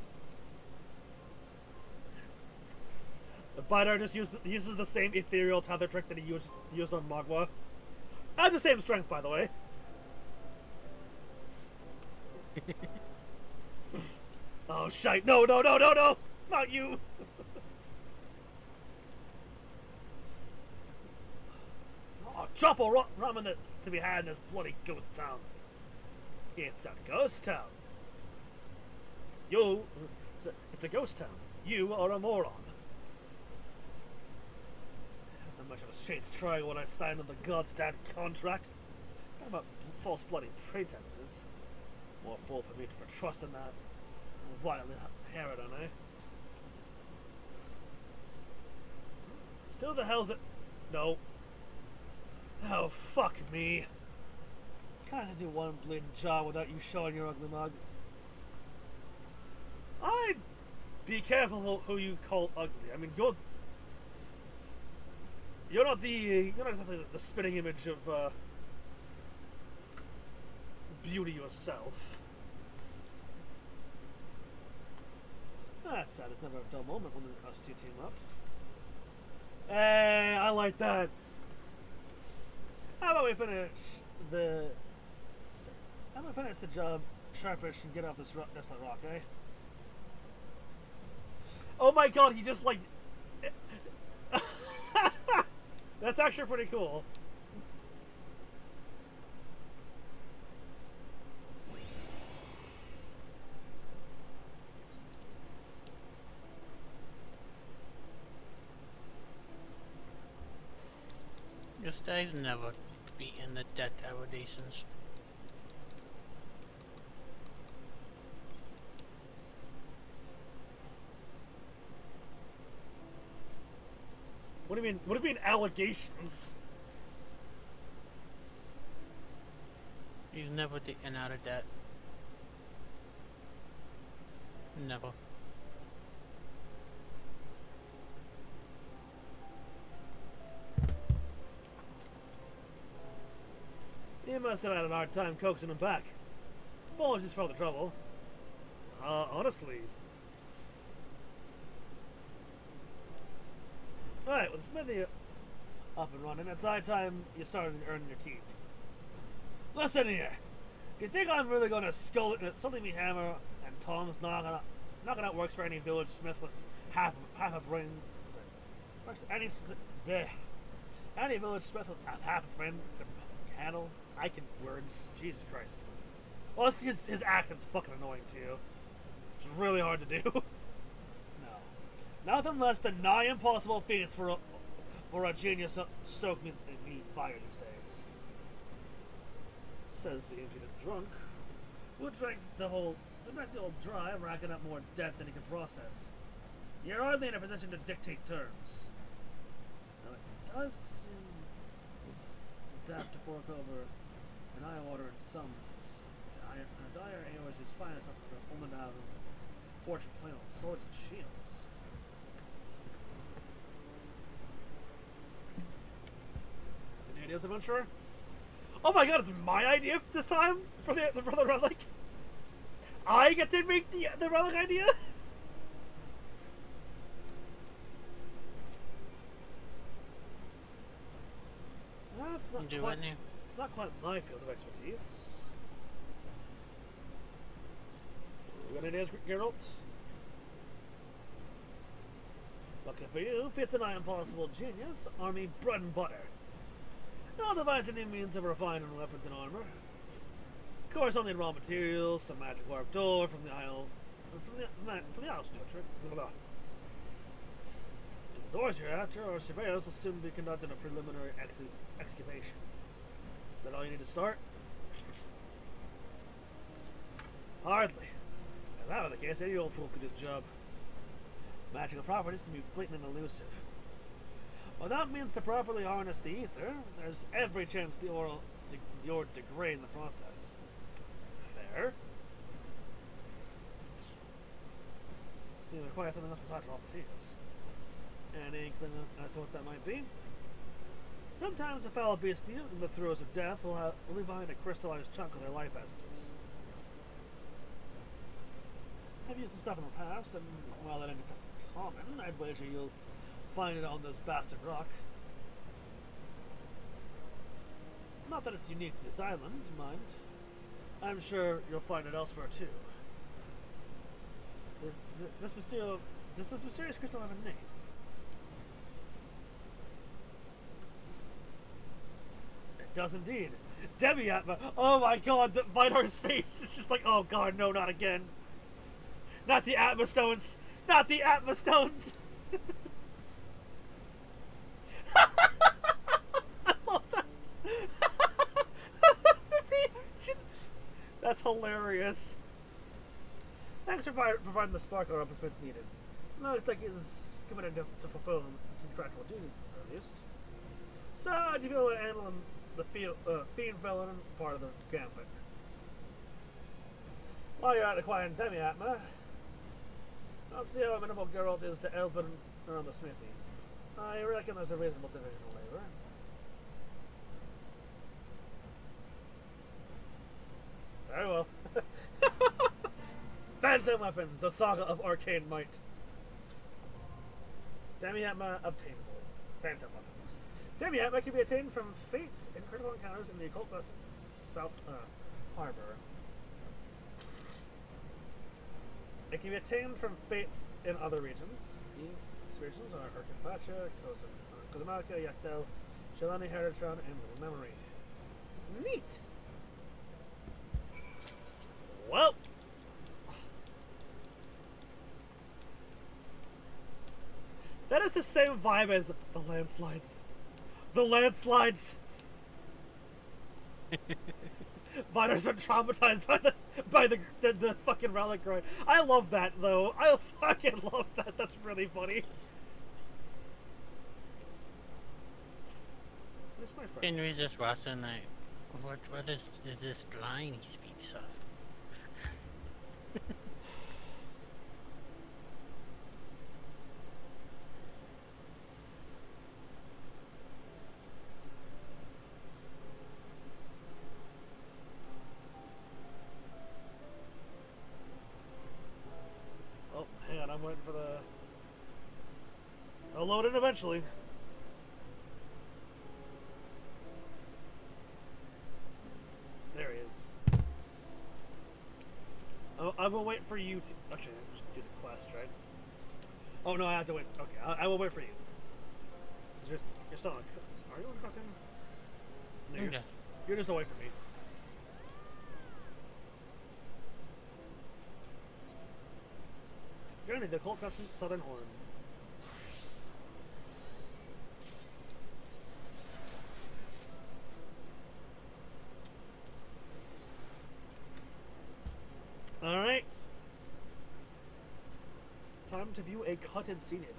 The biter just uses the same ethereal tether trick that he used on Magua. And the same strength, by the way. Oh, shite. No. Not you. Oh, trouble ramen to be had in this bloody ghost town. It's a ghost town. It's a ghost town. You are a moron. Not much of a shade's trying when I signed on the God's damn contract. Talk about false bloody pretenses. More fool for me for trusting that violent harridan, eh? Still the hell's it? No. Oh, fuck me. Can't do one bleeding job without you showing your ugly mug. I'd be careful who you call ugly. I mean, you're not exactly the spitting image of beauty yourself. That's sad. It's never a dull moment when us two team up. Hey, I like that. How about we finish the job sharpish and get off this desolate rock, eh? Oh my god, he just like... That's actually pretty cool. This guy's never beaten the death allegations. What do you mean? What do you mean allegations? He's never taken out of debt. Never. You must have had a hard time coaxing him back. Apologies for all the trouble. Honestly. Alright, with the smithy up and running, it's high time you started earning your keep. Listen here. Do you think I'm really going to skull it? Something me hammer and tongs knocking out works for any village smith with half a brain. Works any village smith with half a brain can handle. I can words. Jesus Christ. Well, his accent's fucking annoying too. It's really hard to do. No, nothing less than nigh impossible feats for a genius stoke me fire these days. Says the impudent drunk, who drank the old dry, racking up more debt than he could process. You're hardly in a position to dictate terms. Now it does seem adapt to fork over an eye water in some dire AOS is fine enough for a woman out of fortune playing on swords and shields. Any ideas, adventurer? Oh my god, it's my idea this time for the relic. I get to make the relic idea. That's it's not quite my field of expertise. You got any ideas, Geralt? Lucky for you, fits an impossible genius, army bread and butter. I'll devise any means of refining weapons and armor. Of course, I'll need raw materials, some magic warped ore from the Isle, from the Isles trick. The doors you're after, our surveyors will soon be conducting a preliminary excavation. Is that all you need to start? Hardly. If that were the case, any old fool could do the job. Magical properties can be fleeting and elusive. Without means to properly harness the ether, there's every chance the ore degrade in the process. Fair. See, it requires something else besides raw materials. Any inkling as to what that might be? Sometimes a foul bestial in the throes of death will leave behind a crystallized chunk of their life essence. I've used the stuff in the past, and while that ain't common, I'd wager you'll find it on this bastard rock. Not that it's unique to this island, mind. I'm sure you'll find it elsewhere too. Does this mysterious crystal have a name? It does indeed. Demi-Atma! Oh my god, Vidar's face is just like, oh god, no, not again. Not the Atma Stones! Not the Atma Stones! I love that! The reaction! That's hilarious. Thanks for providing the spark our Smith needed. No, it's like he's committed to fulfill contractual duties, at least. So, do you feel handling the fiend villain part of the gambit? While you're out acquiring Demi-Atma, I'll see how amenable Geralt is to Elvin around the smithy. I reckon there's a reasonable division of labor. Very well. Phantom weapons, the saga of arcane might. Demi-Atma obtainable. Phantom weapons. Demi-Atma can be attained from fates and critical encounters in the Occult South Harbor. It can be attained from fates in other regions. These regions are Urkenpacha, Kozamaka, Yakdel, Shalani, Heratron, and Little Memory. Neat! Well, that is the same vibe as the landslides. The landslides! Vidar's been traumatized by the fucking relic grind. I love that though. I fucking love that. That's really funny. Where's my friend? Henry's just watching like, what is this line he speaks of? I'm waiting for the... I'll load it eventually. There he is. I will wait for you to... Actually, I just do the quest, right? Oh, no, I have to wait. Okay, I will wait for you. You're still on... Are you on Crescent? No, you're just away from me. Journey the Occult Crescent Southern Horn. Alright. Time to view a cut and seen it.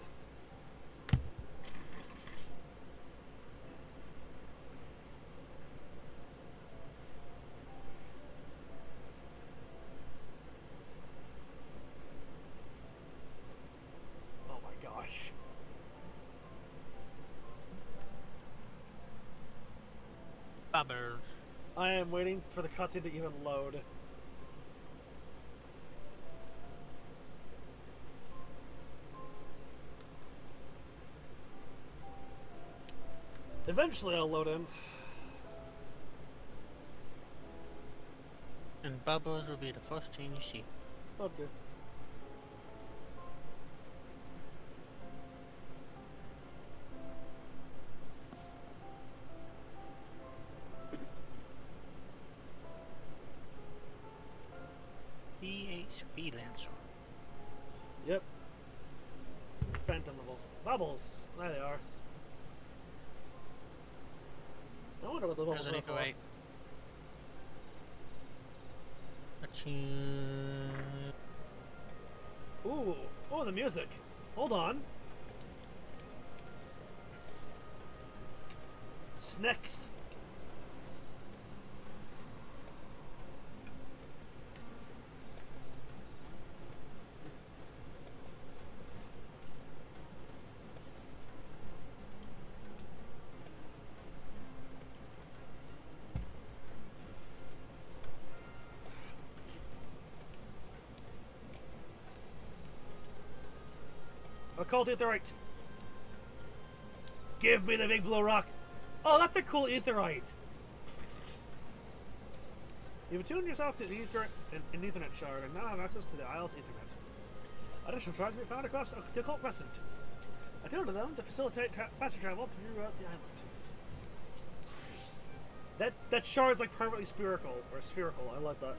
Oh my gosh. Bubbles. I am waiting for the cutscene to even load. Eventually I'll load in. And bubbles will be the first thing you see. Okay. BHP Lancer. Yep. Phantom level. Bubbles. There they are. I wonder what the bubbles are for. Ooh. Oh, the music. Hold on. Snacks. Occult Aetherite. Give me the big blue rock. Oh, that's a cool Aetherite. You've attuned yourself to the an Ethernet shard and now have access to the Isle's Ethernet. Additional shards can be found across the Occult Crescent. Attune to them to facilitate faster travel throughout the island. That shard's like perfectly spherical. I like that.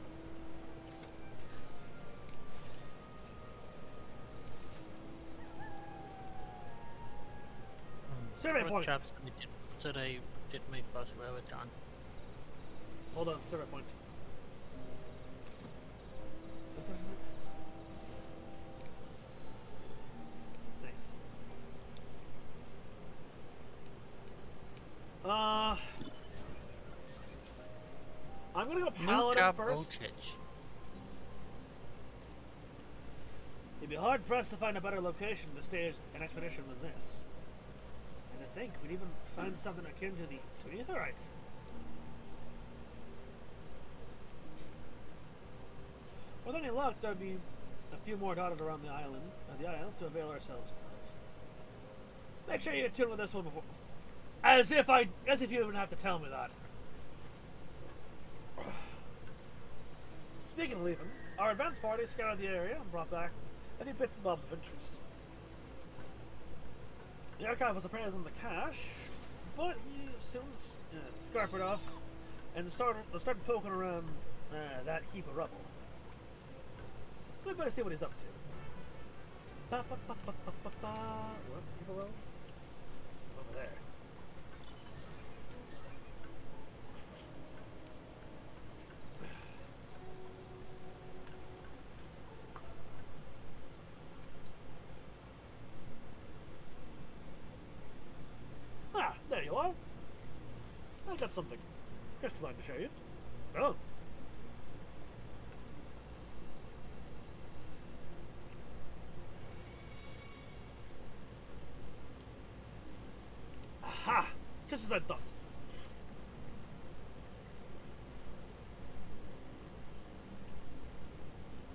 Survey point. Chaps that I did my first row with John. Hold on, survey point. Nice. I'm gonna go Paladin first. It'd be hard pressed to find a better location to stage an expedition than this. And I think we'd even find something akin to the Aetherites. With any luck, there'd be a few more dotted around the island to avail ourselves of. Make sure you attune with this one before. As if you even have to tell me that. Speaking of leaving, our advance party scoured the area and brought back a few bits and bobs of interest. The archive was appraised on the cache, but he soon scarpered off and started poking around that heap of rubble. We better see what he's up to. What? Heap of rubble? Over there. Ah, there you are. I've got something crystalline to show you. Oh. Aha! Just as I thought.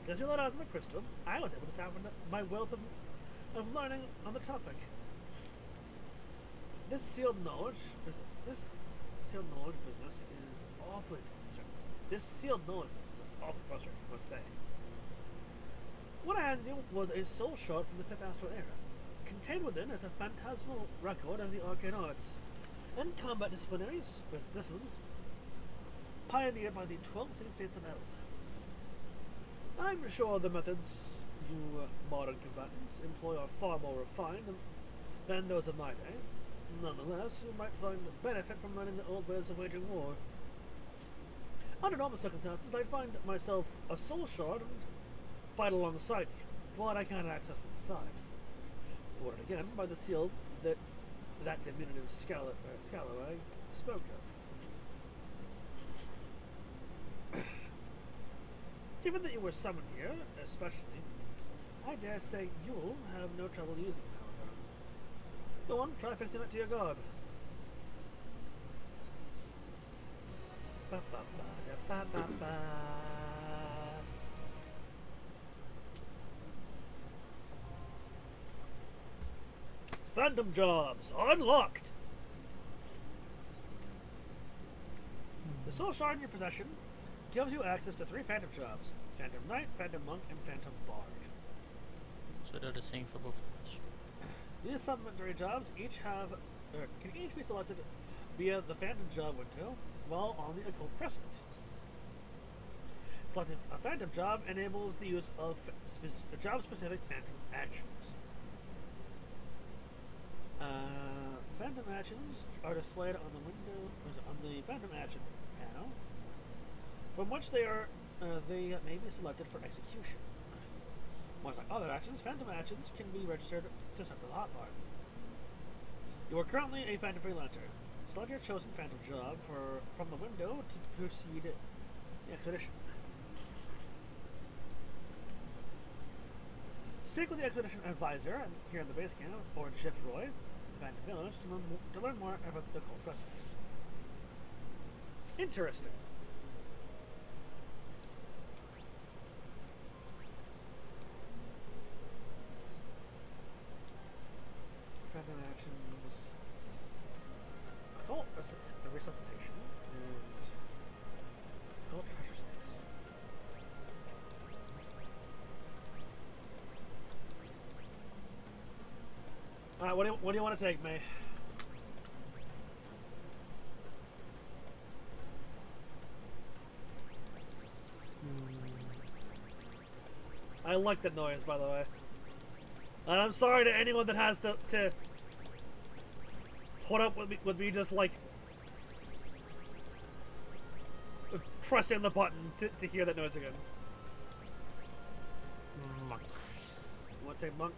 As you let out on the crystal, I was able to tap into my wealth of learning on the topic. This sealed knowledge business is awfully frustrating, I must say. What I handed you was a soul shard from the Fifth Astral Era. Contained within is a phantasmal record of the arcane arts and combat disciplines pioneered by the 12 city-states of Eld. I'm sure the methods you modern combatants employ are far more refined than those of my day. Nonetheless, you might find benefit from learning the old ways of waging war. Under normal circumstances, I'd find myself a soul shard and fight alongside you, but I can't access from the side. Ordered again by the seal that diminutive scallywag spoke of. Given that you were summoned here, especially, I dare say you'll have no trouble using it, however. Go on, try fixing it to your guard. Phantom jobs unlocked! The soul shard in your possession gives you access to 3 phantom jobs: Phantom Knight, Phantom Monk, and Phantom Bard. So they're the same for both of us. These supplementary jobs can each be selected via the Phantom job window while on the Occult Crescent. Selecting a Phantom job enables the use of job-specific Phantom actions. Phantom actions are displayed on the Phantom action panel, from which they may be selected for execution. Much like other actions, Phantom actions can be registered to set the hotbar. You are currently a Phantom Freelancer. Select your chosen Phantom job from the window to proceed the expedition. Speak with the expedition advisor here in the base camp, or Jeff Roy, Phantom Village, to learn more about the Occult Crescent. Interesting. Phantom actions, Occult resuscitation, and Occult treasure snakes. Alright, what do you want to take, May? I like the noise, by the way. And I'm sorry to anyone that has to put up with me just like pressing the button to hear that noise again. Monk. You want to take Monk?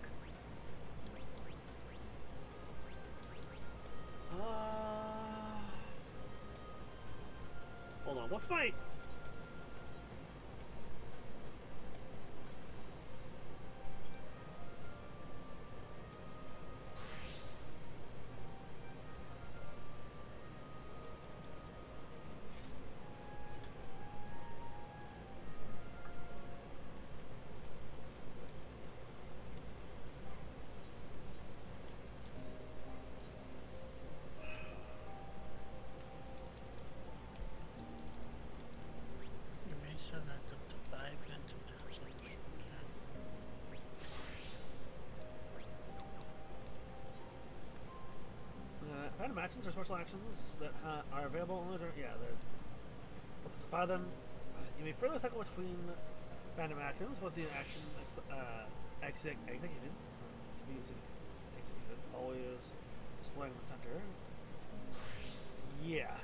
Hold on, what's my... Random actions or special actions that are available only during... Yeah, they're... By them, you may further cycle between random actions with the action executed. Always displaying in the center. Yeah.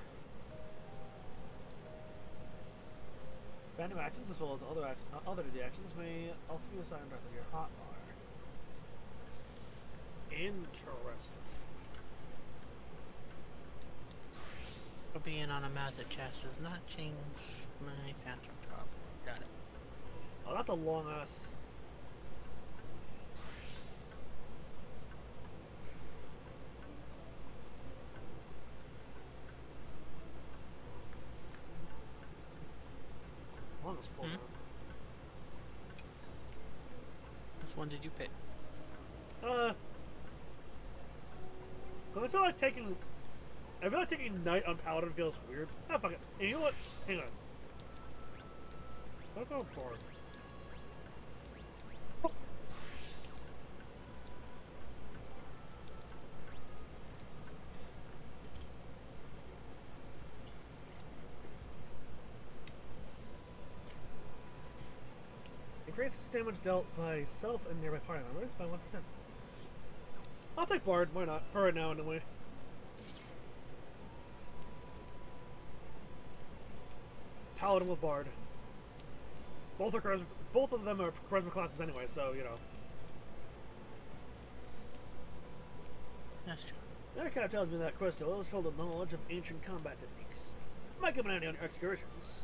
Random actions as well as other of the actions may also be assigned directly to your hotbar. Interesting. Being on a massive chest does not change my Phantom job. Got it. Oh, that's a long ass. Longest pull. Which one did you pick? Cause I feel like taking Knight on Paladin feels weird. Ah, fuck it. Hey, you know what? Hang on. I'll go Bard. Increases damage dealt by self and nearby party members by 1%. I'll take Bard, why not? For right now, anyway. Paladin with Bard. Both of them are charisma classes anyway, so you know. That's true. That kind of tells me that Crystal is full of knowledge of ancient combat techniques. Might come in handy on your excursions.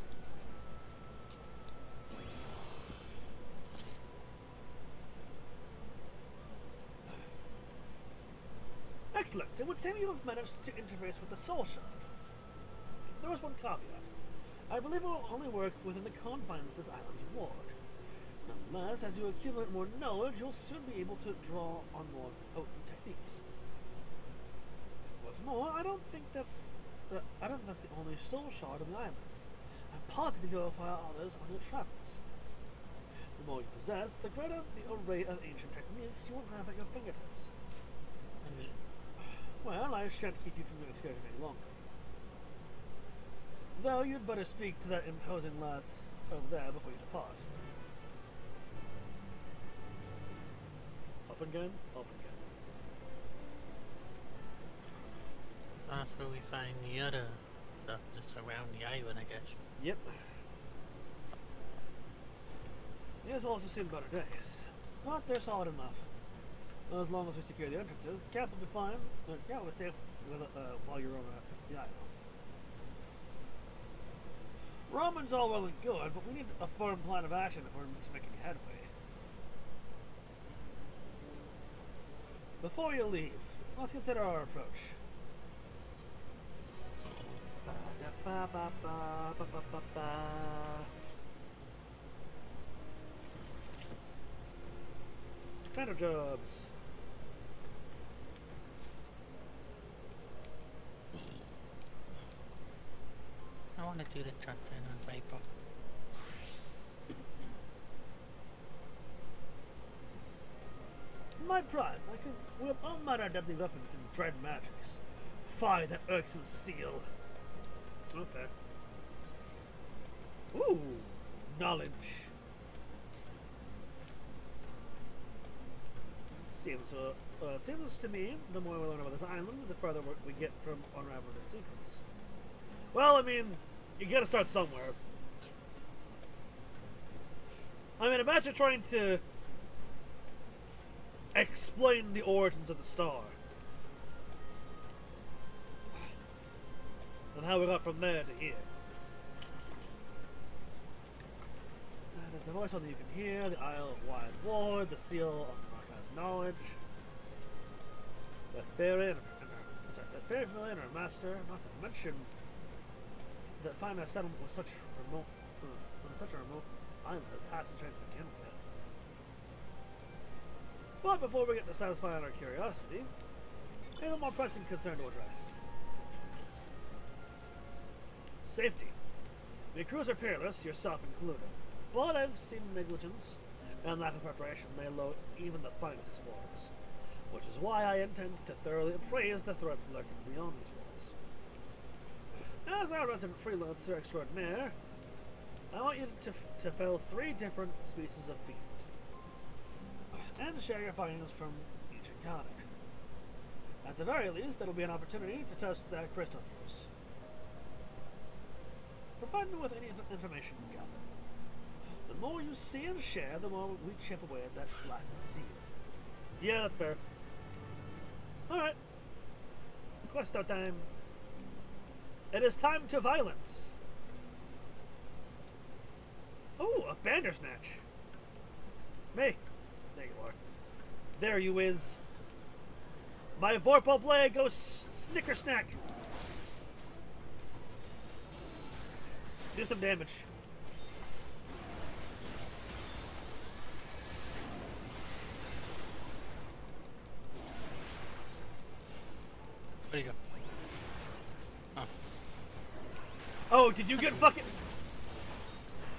Excellent. It would seem you have managed to interface with the Soul Shard. There was one caveat. I believe it will only work within the confines of this island's ward. Nonetheless, as you accumulate more knowledge, you'll soon be able to draw on more potent techniques. What's more, I don't think that's the only Soul Shard on the island. I'm positive you'll acquire others on your travels. The more you possess, the greater the array of ancient techniques you will have at your fingertips. Well, I shan't keep you from your excursion any longer. Though you'd better speak to that imposing lass over there before you depart. Off again, off again. That's where we find the other stuff that's around the island, I guess. Yep. These will also seen better days. But they're solid enough. As long as we secure the entrances, the camp will be fine. The camp will be safe while you're on the island. Roman's all well and good, but we need a firm plan of action if we're to make any headway. Before you leave, let's consider our approach. Kind of jobs. I want to do the truck and on Viper. My pride, I can wield all manner of deadly weapons and dread magics. Fie that irksome seal. Okay. Ooh, knowledge. Seems to me, the more we learn about this island, the further we get from unraveling the secrets. Well, I mean, you gotta start somewhere. I mean, imagine trying to explain the origins of the star. And how we got from there to here. There's the voice one that you can hear, the Isle of Wide Ward, the seal of Markaz's knowledge, the fairy familiar and her master, not to mention that finding a settlement with such a remote island as passing trains to begin with. But before we get to satisfying our curiosity, we have a more pressing concern to address. Safety. The crews are peerless, yourself included. But I've seen negligence and lack of preparation lay low even the finest explorers. Which is why I intend to thoroughly appraise the threats lurking beyond these walls. As our resident freelancer extraordinaire, I want you to fell 3 different species of fiend. And share your findings from each encounter. At the very least, there will be an opportunity to test that crystal use. Provide me with any information you gather. The more you see and share, the more we chip away at that blasted seal. Yeah, that's fair. Alright. Questo time. It is time to violence. Oh, a Bandersnatch. Me. There you are. There you is. My Vorpal blade goes snickersnack. Do some damage. Where'd he go? Oh. Oh, did you get fucking...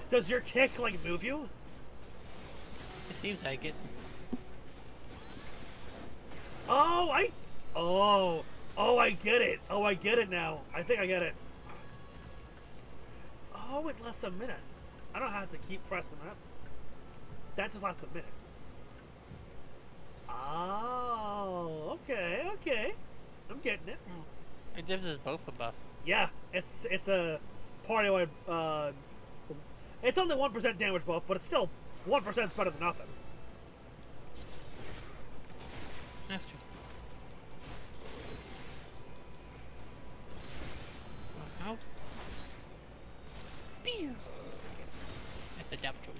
Does your kick, like, move you? It seems like it. Oh, Oh, I get it. Oh, I get it now. I think I get it. Oh, it lasts a minute. I don't have to keep pressing that. That just lasts a minute. Oh, okay, okay. I'm getting it. It gives us both a buff. Yeah, it's a party-wide, it's only 1% damage buff, but it's still 1% is better than nothing. That's true. How? That's a depth choice.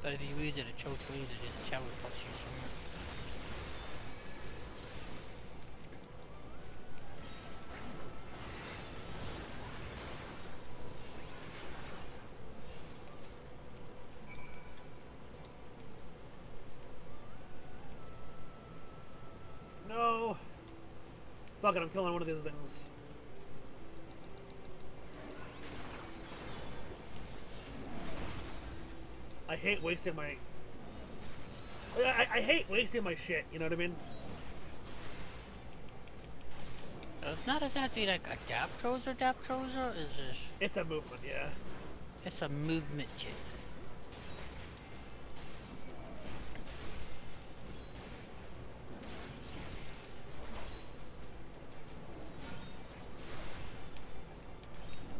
But if you use it, a choice laser just shower puts you somewhere. No. Fuck it, I'm killing one of these things. I hate wasting my... I hate wasting my shit, you know what I mean? So it's not exactly like a Daptroser, it's just... It's a movement, yeah. It's a movement check.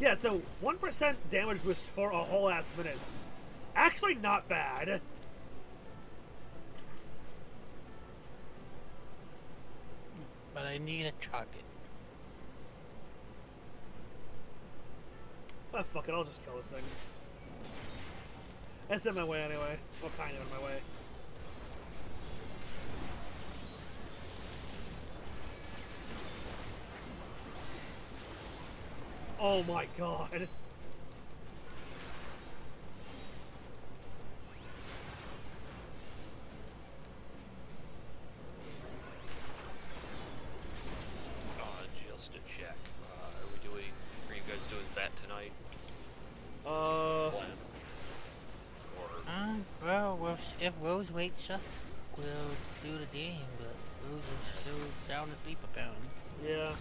Yeah, so 1% damage boost for a whole ass minute. Actually not bad. But I need a target. Ah, fuck it, I'll just kill this thing. It's in my way anyway. Well, kind of in my way. Oh my god. Just to check. Are you guys doing that tonight? Plan. Or... Well, if Rose wakes up, we'll do the game, but Rose is still sound asleep apparently. Yeah.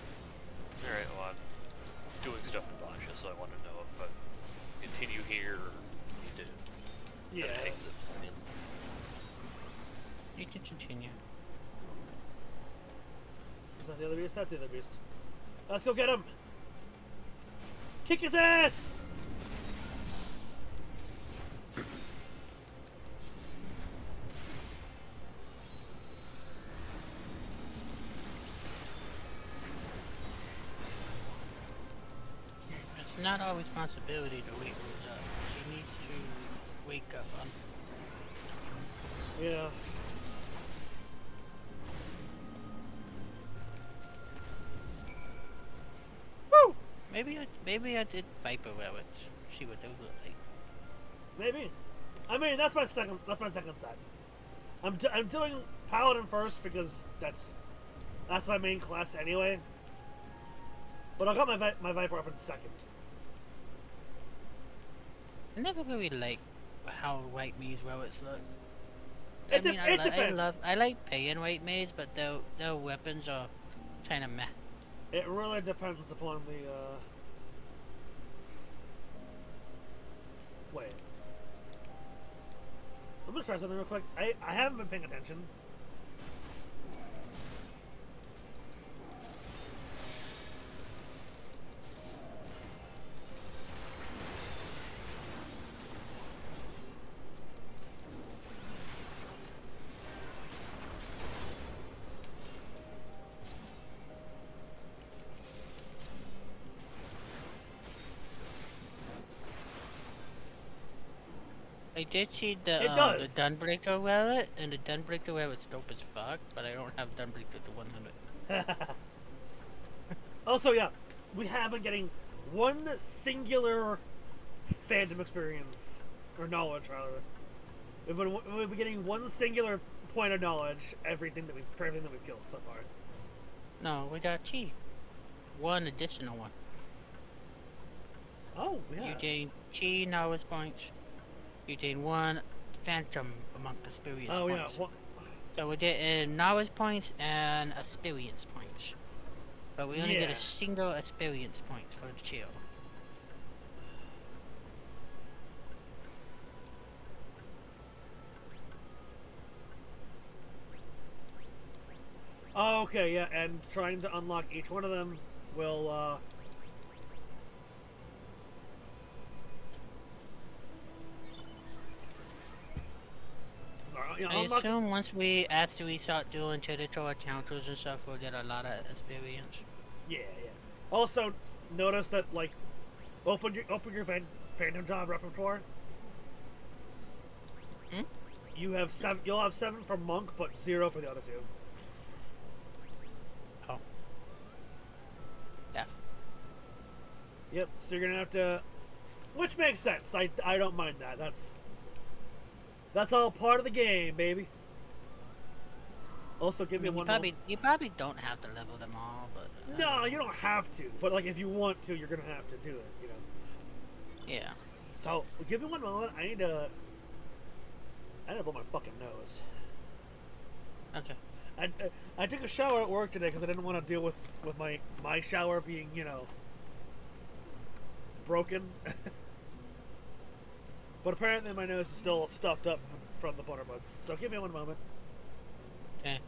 Alright, well, I'm doing stuff in Bancha, so I want to know if I continue here or need to Yeah. exit. You can continue. Is that the other beast? That's the other beast. Let's go get him! Kick his ass! It's not our responsibility to wake Rose up. She needs to wake up on. Yeah. Woo! Maybe I did Viper Relics. See what those look like. Maybe. I mean, that's my second set. I'm doing Paladin first because that's my main class anyway. But I got my Viper weapon second. I never really like how White Mage relics look. It depends. I like paying White Mage, but their weapons are kind of meh. It really depends upon the, Wait. I'm gonna try something real quick. I haven't been paying attention. I did see the Dunbreaker relic, and the Dunbreaker relic's dope as fuck, but I don't have Dunbreaker to 100. Also, yeah, we have been getting one singular Phantom experience, or knowledge, rather. We've been getting one singular point of knowledge for everything that we've killed so far. No, we got chi. One additional one. Oh, yeah. You gain chi knowledge points. You gain one phantom among experience points. Yeah. So we're getting knowledge points and experience points. But we only get a single experience point for the chill. Oh, okay, yeah, and trying to unlock each one of them will, I assume once after we start doing territory encounters and stuff, we'll get a lot of experience. Yeah. Also, notice that, like, open your Phantom Job repertoire. Hmm? You'll have 7 for Monk, but 0 for the other 2. Oh. F. Yep, so you're gonna have to... Which makes sense. I don't mind that. That's all part of the game, baby. Also, give me one more. You probably don't have to level them all, but... No, you don't have to. But, like, if you want to, you're gonna have to do it, you know? Yeah. So, give me one moment. I need to blow my fucking nose. Okay. I took a shower at work today because I didn't want to deal with my shower being, you know, broken. But apparently my nose is still stuffed up from the butterbuds. So give me one moment. Okay.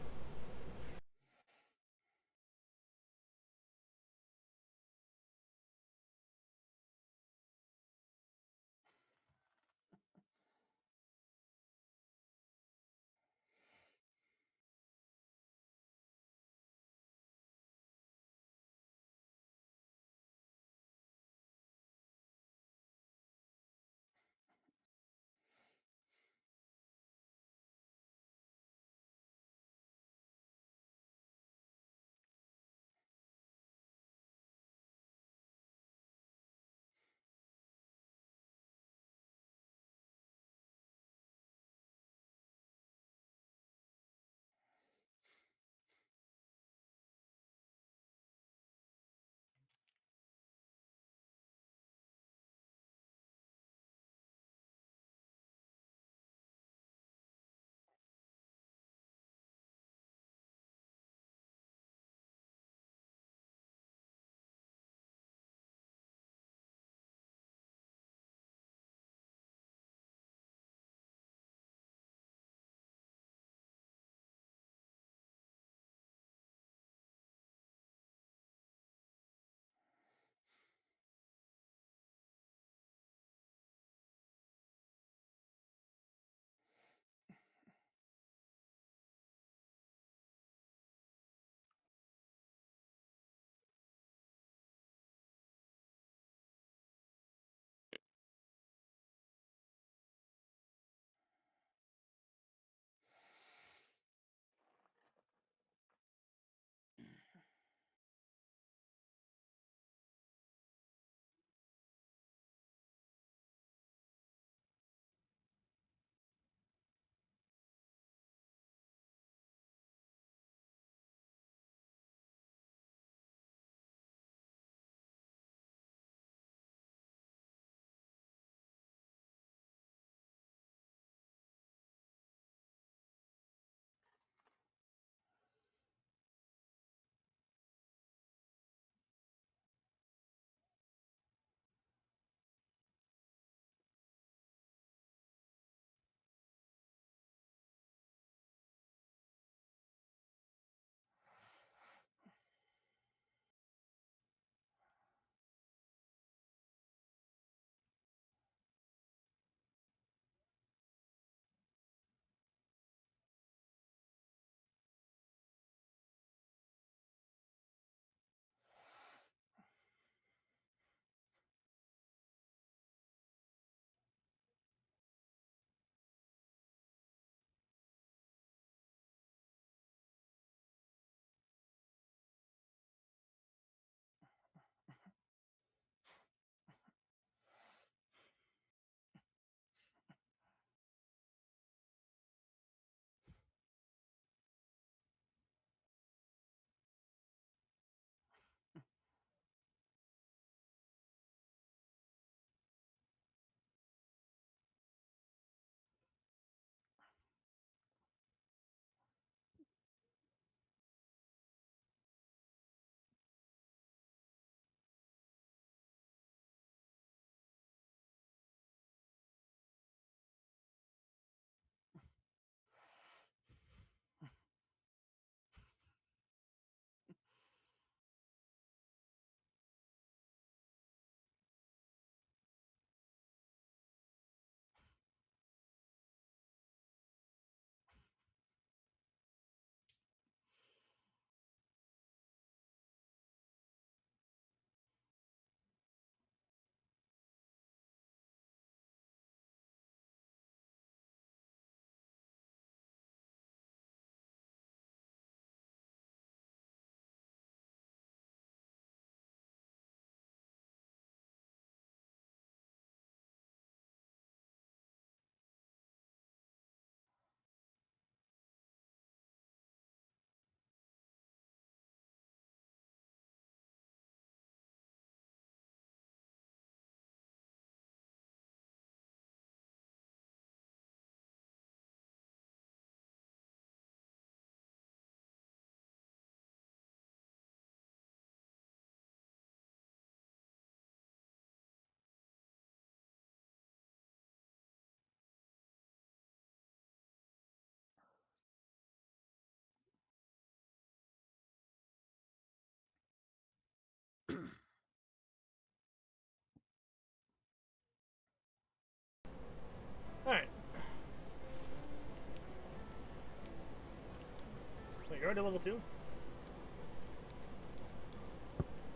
already level 2?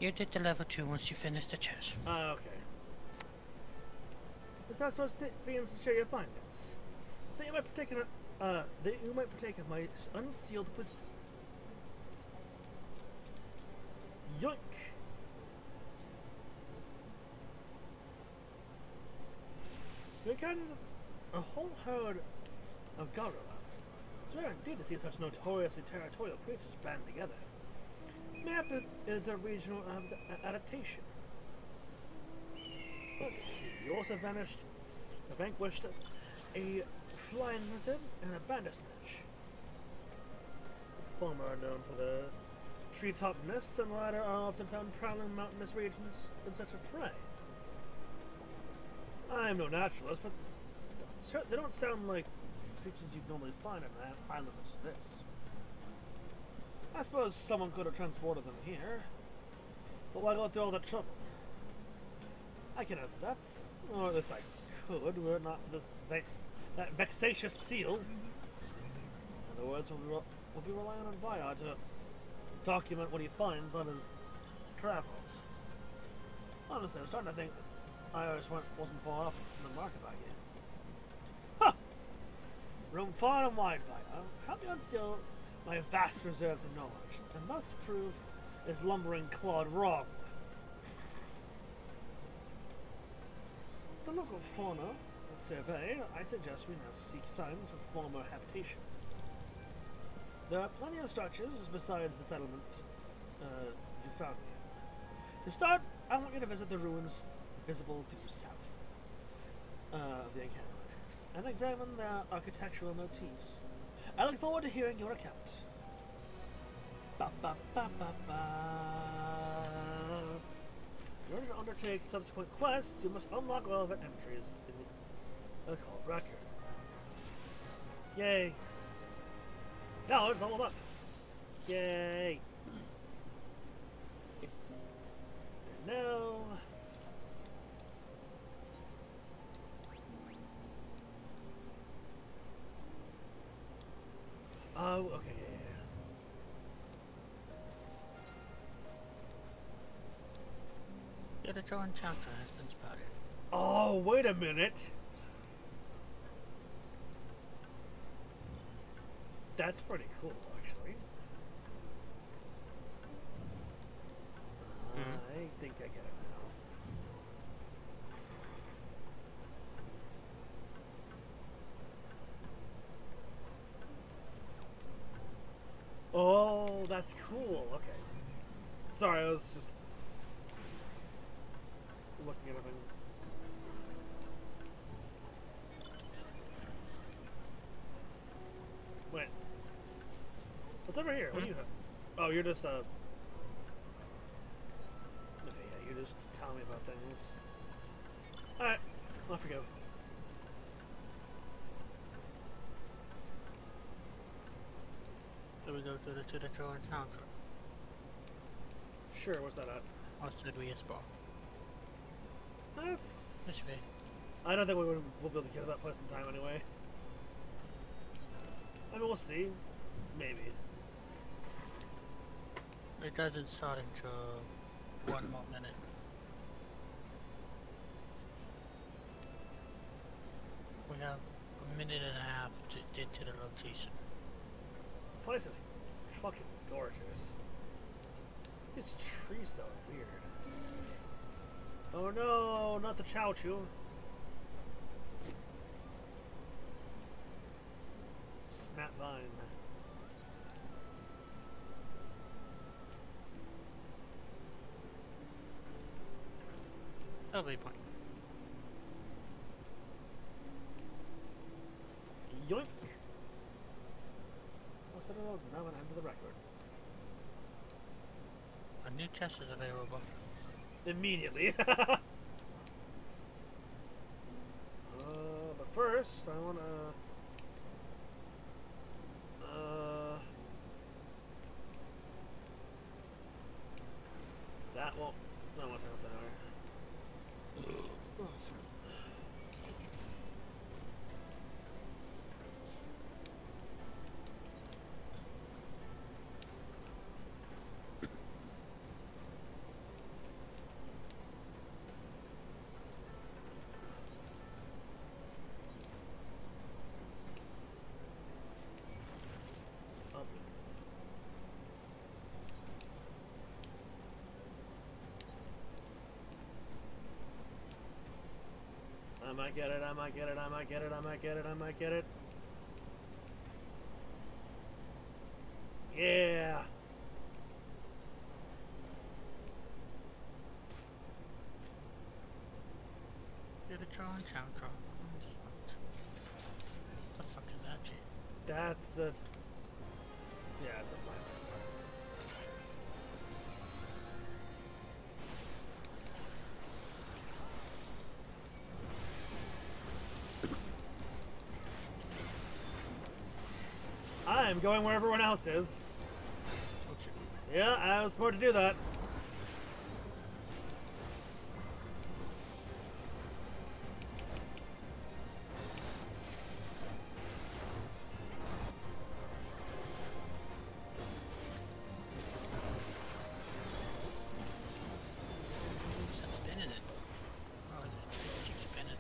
You did the level 2 once you finished the chest. Okay. Is that supposed to be to share your findings? That you might partake of my unsealed wisdom. Yoink! You encountered a whole herd of Garula. It's rare indeed to see such notoriously territorial creatures band together. Maybe it is a regional adaptation. Let's see. You also vanquished a flying lizard and a bandersnatch. The former are known for the treetop nests, and the latter are often found prowling mountainous regions in search of prey. I am no naturalist, but they don't sound like creatures you'd normally find on an island such as this. I suppose someone could have transported them here, but why go through all that trouble? I can answer that, or at least I could, were it not this that vexatious seal. In other words, we'll be relying on Vyar to document what he finds on his travels. Honestly, I'm starting to think that Iris wasn't far off from the market back here. Huh! Roam far and wide, Vyar. Help me unseal my vast reserves of knowledge, and thus prove this lumbering clod wrong. The local fauna survey, I suggest we now seek signs of former habitation. There are plenty of structures besides the settlement you found here. To start, I want you to visit the ruins visible due south of the encampment and examine their architectural motifs. I look forward to hearing your account. Ba, ba, ba, ba, ba. In order to undertake subsequent quests, you must unlock relevant entries in the Occult record. Yay! Now it's leveled up! Yay! And now... Oh, okay, yeah. The other Joe Enchanter has been spotted. Oh, wait a minute! That's pretty cool, actually. I think I get it now. Oh, that's cool. Okay. Sorry, I was just looking at everything. Wait. What's over here? What do you have? Oh, you're just okay, yeah, you're just telling me about things. Alright, off we go. So we go to the Joe Enchanter. Sure, what's that at? Or should we explore? That's... This way. I don't think we'll be able to get to that place in time anyway. I mean, we'll see. Maybe. It doesn't start until 1 more minute. We have a minute and a half to get to the location. This place is fucking gorgeous. These trees, though, are weird. Oh no, not the Chow Chu. Snap vine. That'll be a point. Yoink! I'll set it open now and enter the record. A new chest is available. Immediately. But first, I wanna... that won't... No, what else there? Oh, sorry. might get it, I might get it, I might get it, I might get it, I might get it. Yeah! What the fuck is that shit? That's a... Yeah, it's a fine. I'm going where everyone else is. Yeah, I was smart to do that. Stop spinning it. Oh, it keeps spinning.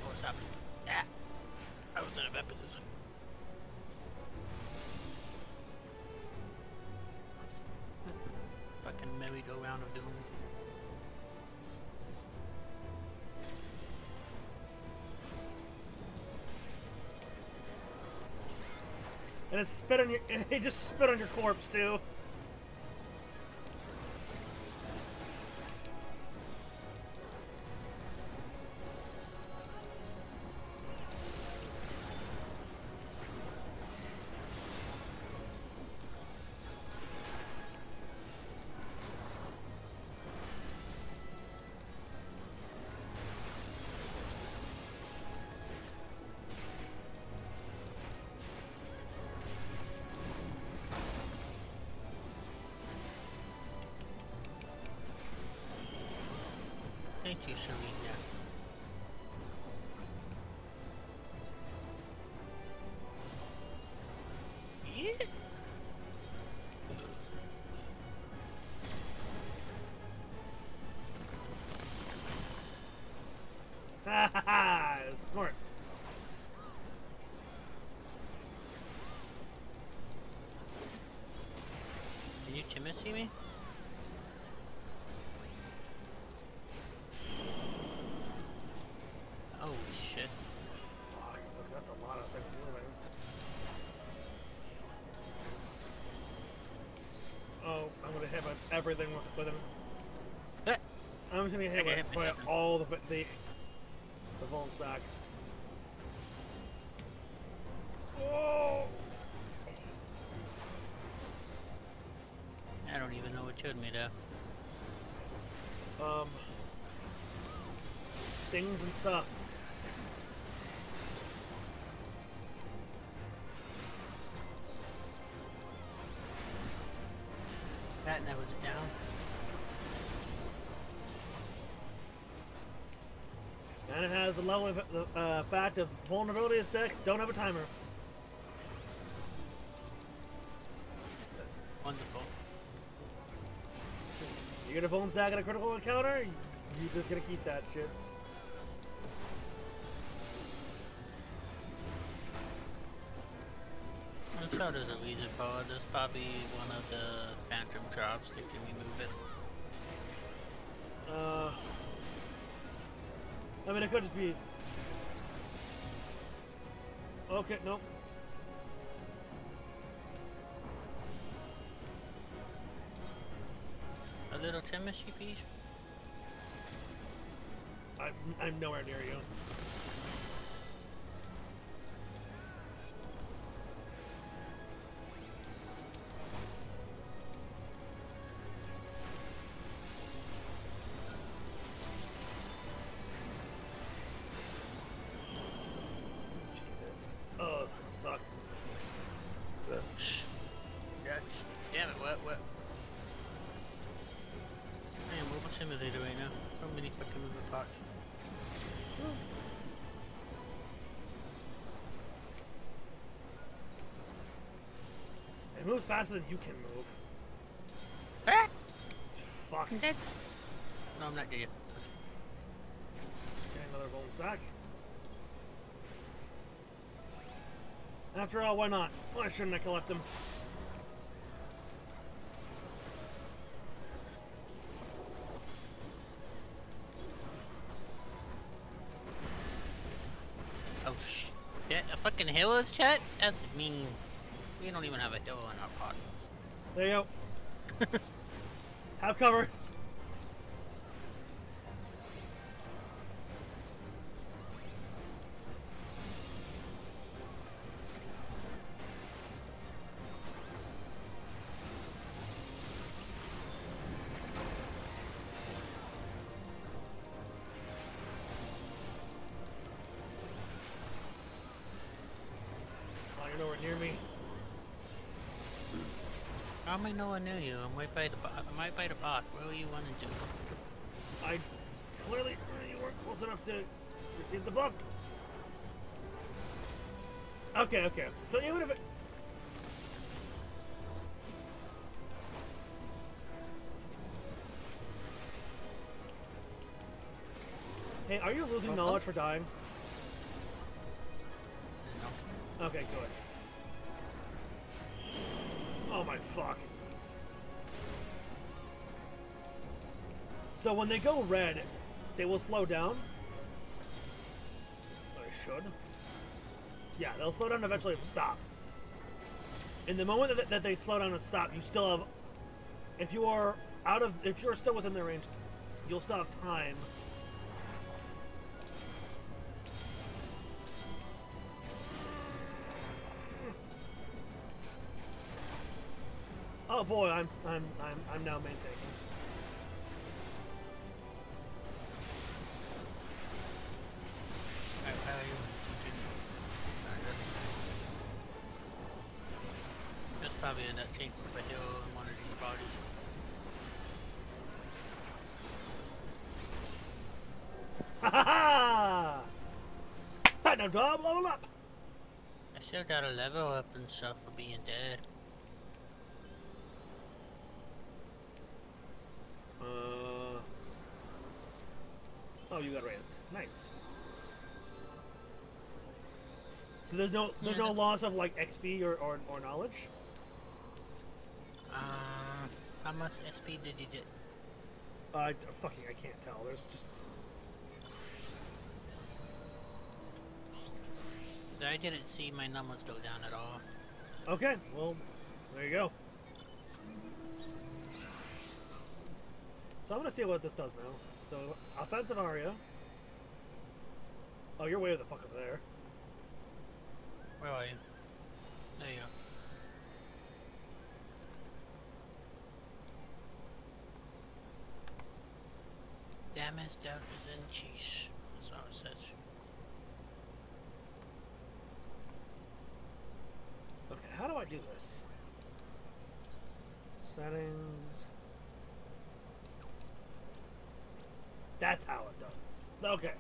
What's happening? Yeah! I was in a bad position. Fucking merry-go-round of doom. And it spit on your... It just spit on your corpse, too. Thank you, Serena. Yeah. Ha ha ha! Smart. Can you Timmy see me? Oh shit. Fuck, that's a lot of things moving. Oh, I'm gonna hit with everything with him. I'm just gonna hit with all the full stacks. Oh! I don't even know what showed me though. Things and stuff. That was down. And it has the level of the fact of vulnerability of stacks don't have a timer. Wonderful. You get a phone stack and a critical encounter, you're just gonna keep that shit. I'm sure there's a reason for it. There's probably one of the phantom drops that can remove it. I mean, it could just be... Okay, nope. A little chemistry piece? I'm nowhere near you. Jesus. Oh, this is gonna suck. Yeah, damn it, what? I am mobile simulator right now. So many fucking moving parts. It moves faster than you can move. Ah! Fuck. I'm dead. No, I'm not dead yet. Okay, another gold stack. After all, why not? Why shouldn't I collect them? A fucking healer's chat? That's mean. We don't even have a healer in our pod. There you go. Have cover. Near me. How am I nowhere near you? I'm right by the boss. Where are you running to? I clearly you weren't close enough to receive the buff. Okay. So even if it. Hey, are you losing knowledge for dying? No. Okay, good. Oh my fuck. So when they go red, they will slow down. They should. Yeah, they'll slow down and eventually stop. In the moment that they slow down and stop, you still have. If you are still within their range, you'll still have time. Oh boy, I'm now main taking. That's probably in that tank with a hill in one of these bodies. Ha ha ha! Platinum dog, level up! I still got a level up and stuff for being dead. Oh, you got raised. Nice. So there's no loss of like XP or knowledge? How much SP did you get? I can't tell. There's just... I didn't see my numbers go down at all. Okay, well, there you go. So I'm gonna see what this does now. So, offensive aria. Oh, you're way the fuck over there. Where are you? There you go. Damage, death is in cheese. That's all it says. Okay, how do I do this? Settings. That's how it does. Okay.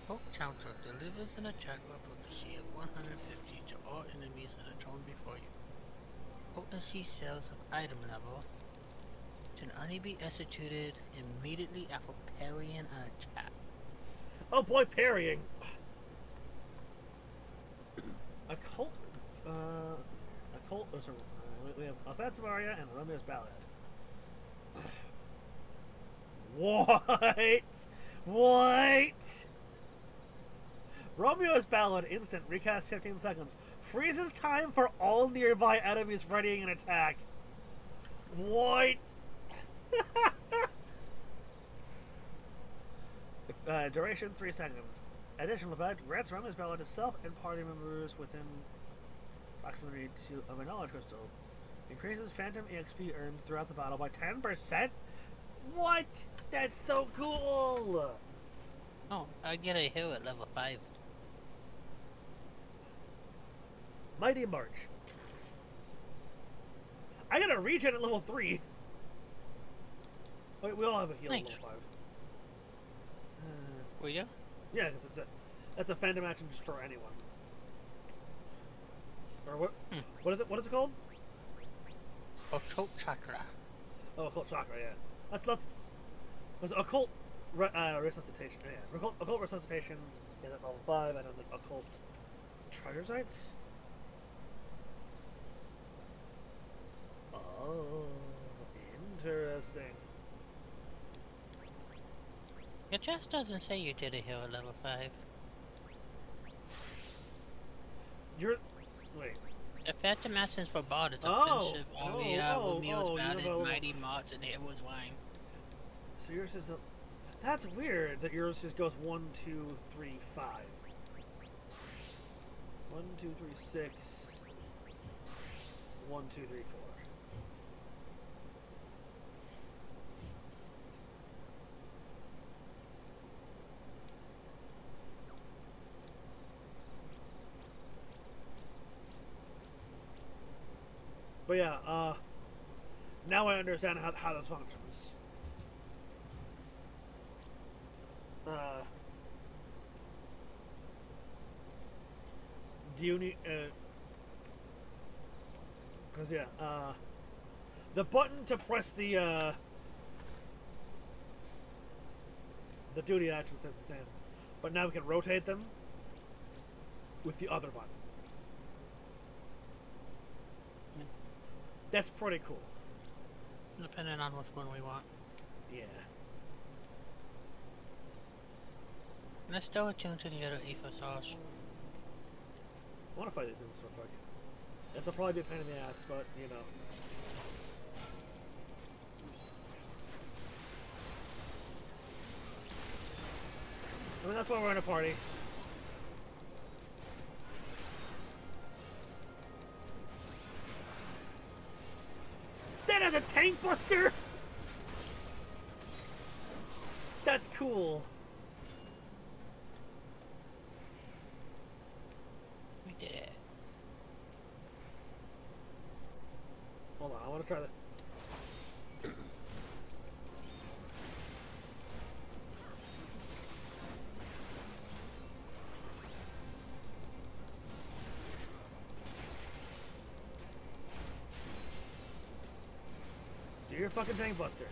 Occult counter delivers an attack of potency of 150 to all enemies that are thrown before you. Potency cells of item level can only be executed immediately after parrying an attack. Oh boy, parrying! Occult, we have Offensive Aria and Romeo's Ballad. What? What? Romeo's Ballad instant recast 15 seconds. Freezes time for all nearby enemies readying an attack. What? Duration 3 seconds. Additional effect grants Romeo's Ballad to self and party members within proximity of a knowledge crystal. Increases phantom EXP earned throughout the battle by 10%? What? That's so cool! Oh, I get a hill at level 5. Mighty March. I got a regen at level 3. Wait, we all have a heal at level 5. We do? Yeah, that's a phantom action just for anyone. Or what? What is it? What is it called? Occult chakra. Oh, occult chakra. Yeah. Was occult resuscitation? Yeah. Occult resuscitation is at level 5, and then the occult treasure sites. Oh, interesting. Your chest doesn't say you did a hero level 5. You're... Wait. The Phantom Essence for Bard is Oh, offensive. Aria, Lumios, you have a Batted, little... Mighty Mods, and it was wine. So yours is... That's weird that yours just goes 1, 2, 3, 5. 1, 2, 3, 6. 1, 2, 3, 4. But yeah, now I understand how this functions. Do you need, cause yeah, the button to press the duty actions, that's the same. But now we can rotate them with the other button. That's pretty cool. Depending on which one we want. Yeah. And it's still attuned to the other Aether Sauce. I want to fight these things real quick. This will probably be a pain in the ass, but, you know. I mean, that's why we're in a party. That has a tank buster! That's cool. We did it. Hold on, I want to try that. Do your fucking tank buster.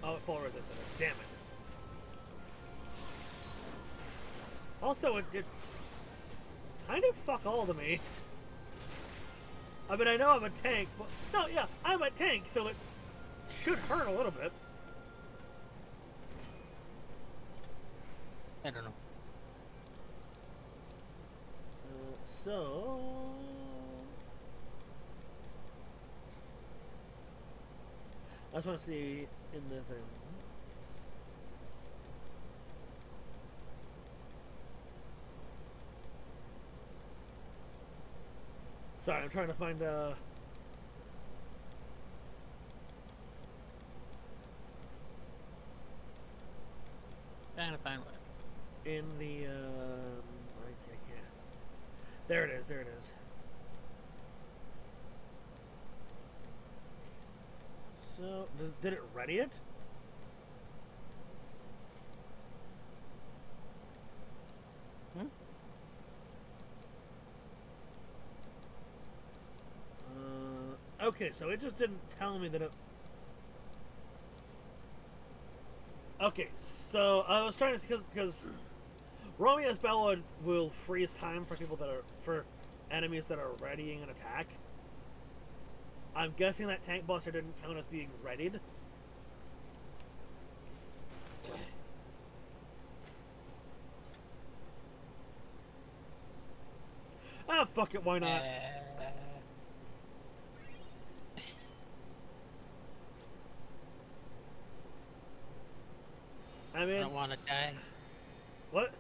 Oh, full resistance. Damn it. Also, it kind of fuck all to me. I mean, I know I'm a tank, but... No, yeah, I'm a tank, so it should hurt a little bit. I don't know. So... I just want to see in the thing. Sorry, I'm trying to find Trying to find what? in the I can't. There it is. There it is. So, did it ready it? Hmm? Okay, so it just didn't tell me that it... Okay, so I was trying to... Because Romeo's Bella will freeze time for people that are... For enemies that are readying an attack. I'm guessing that tank buster didn't count as being readied. Ah, fuck it, why not? I mean... I don't want to die. What?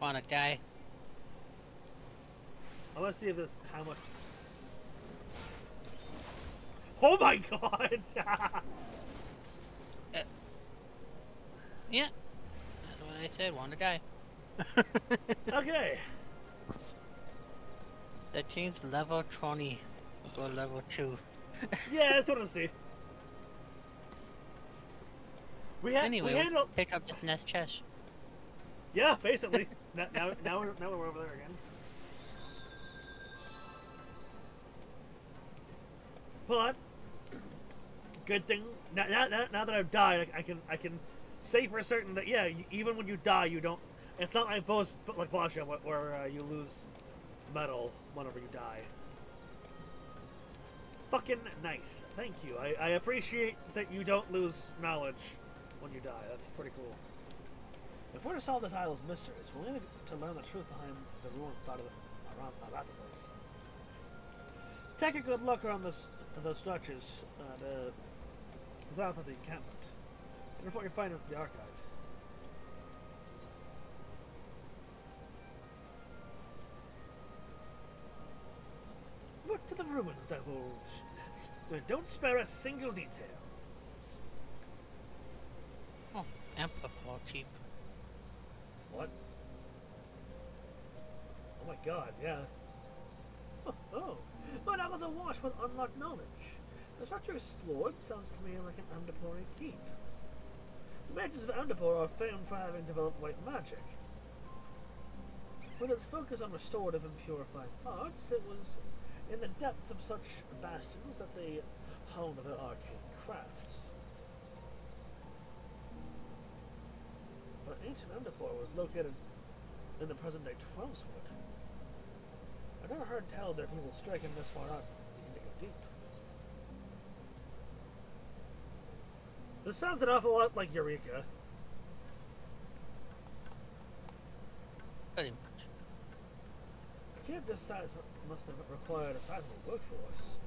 Want to die. I want to see if this... How much... Oh my god! Yeah. That's what I said. Want to die. Okay. That changed level 20. Go level 2. Yeah, that's what I see. Anyway, we handled... pick up this nest chest. Yeah, basically. now we're over there again. But good thing now that I've died, I can say for certain that yeah, even when you die, you don't. It's not like boss where you lose metal whenever you die. Fuck fucking nice. Thank you. I appreciate that you don't lose knowledge when you die. That's pretty cool. If we're to solve this isle's mysteries, we'll need to learn the truth behind the ruin thought of it about the place. Take a good look around those structures and south of the encampment. And report your findings to the archive. Look to the ruins, divulge. Don't spare a single detail. Oh, amplifier cheap. What? Oh my god, yeah. Oh, my knuckles are washed with unlocked knowledge. The structure explored sounds to me like an Amdapori keep. The mages of Amdapor are famed for having developed white magic. With its focus on restorative and purifying arts, it was in the depths of such bastions that they honed their arcane craft. But ancient Amdapor was located in the present-day Twelveswood. I never heard tell of their people striking this far out into the deep. This sounds an awful lot like Eureka. Pretty much. A camp this size must have required a sizable workforce.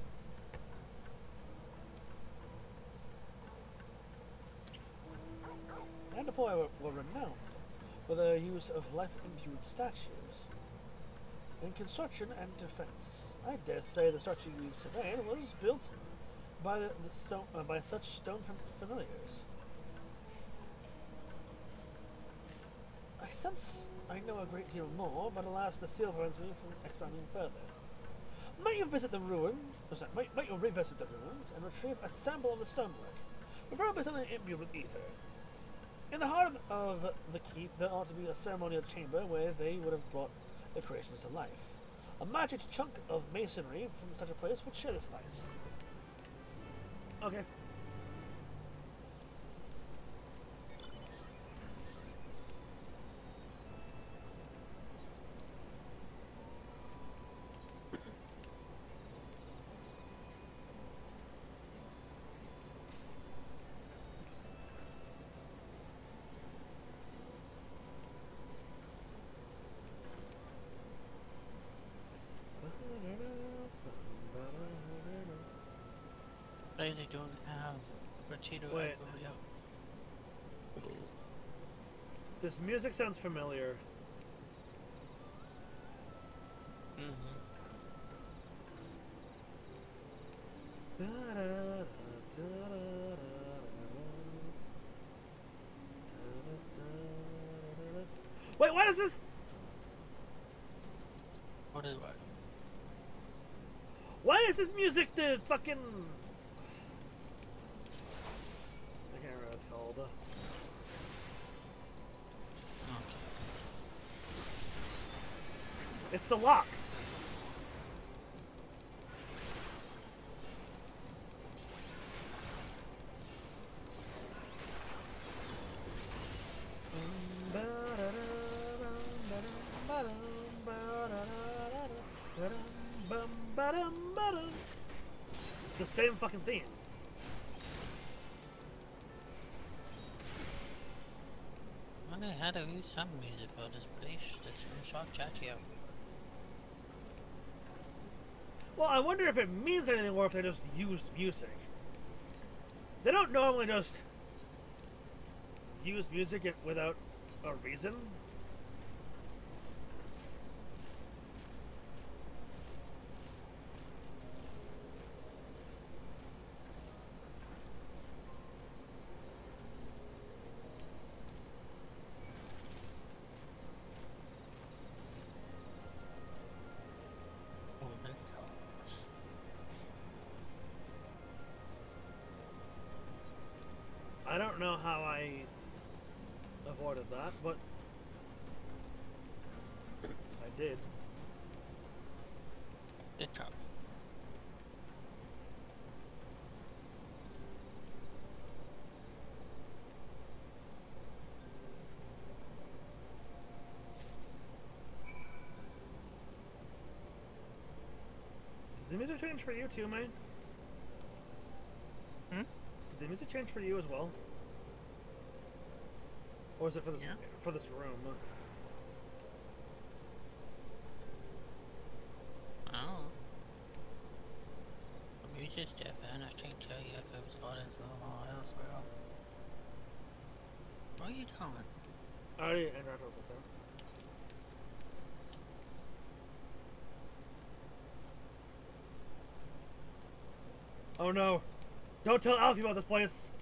Amdapor were renowned for their use of life-imbued statues in construction and defense. I dare say the structure you surveyed was built by by such stone familiars. I sense I know a great deal more, but alas, the seal prevents me from expanding further. Might you revisit the ruins and retrieve a sample of the stonework, preferably something imbued with ether. In the heart of the keep, there ought to be a ceremonial chamber where they would have brought the creations to life. A magic chunk of masonry from such a place would sure suffice. Okay. They don't have Rachito. Wait. This music sounds familiar. Wait, what is this? What is what? Why is this music the fucking... I can't remember what it's called. Okay. It's the locks. It's the same fucking theme. I wonder how to use some music for this place that's in short chat here. Well, I wonder if it means anything or if they just used music. They don't normally just use music without a reason. I don't know how I avoided that, but I did. Good job. Did the music change for you too, man? the music change for you as well? Or is it for this Yeah. room? Oh. The music's different. I can't tell you if it was thought as well else, girl. What are you doing? I already interacted with them. Oh no! Don't tell Alfie about this place!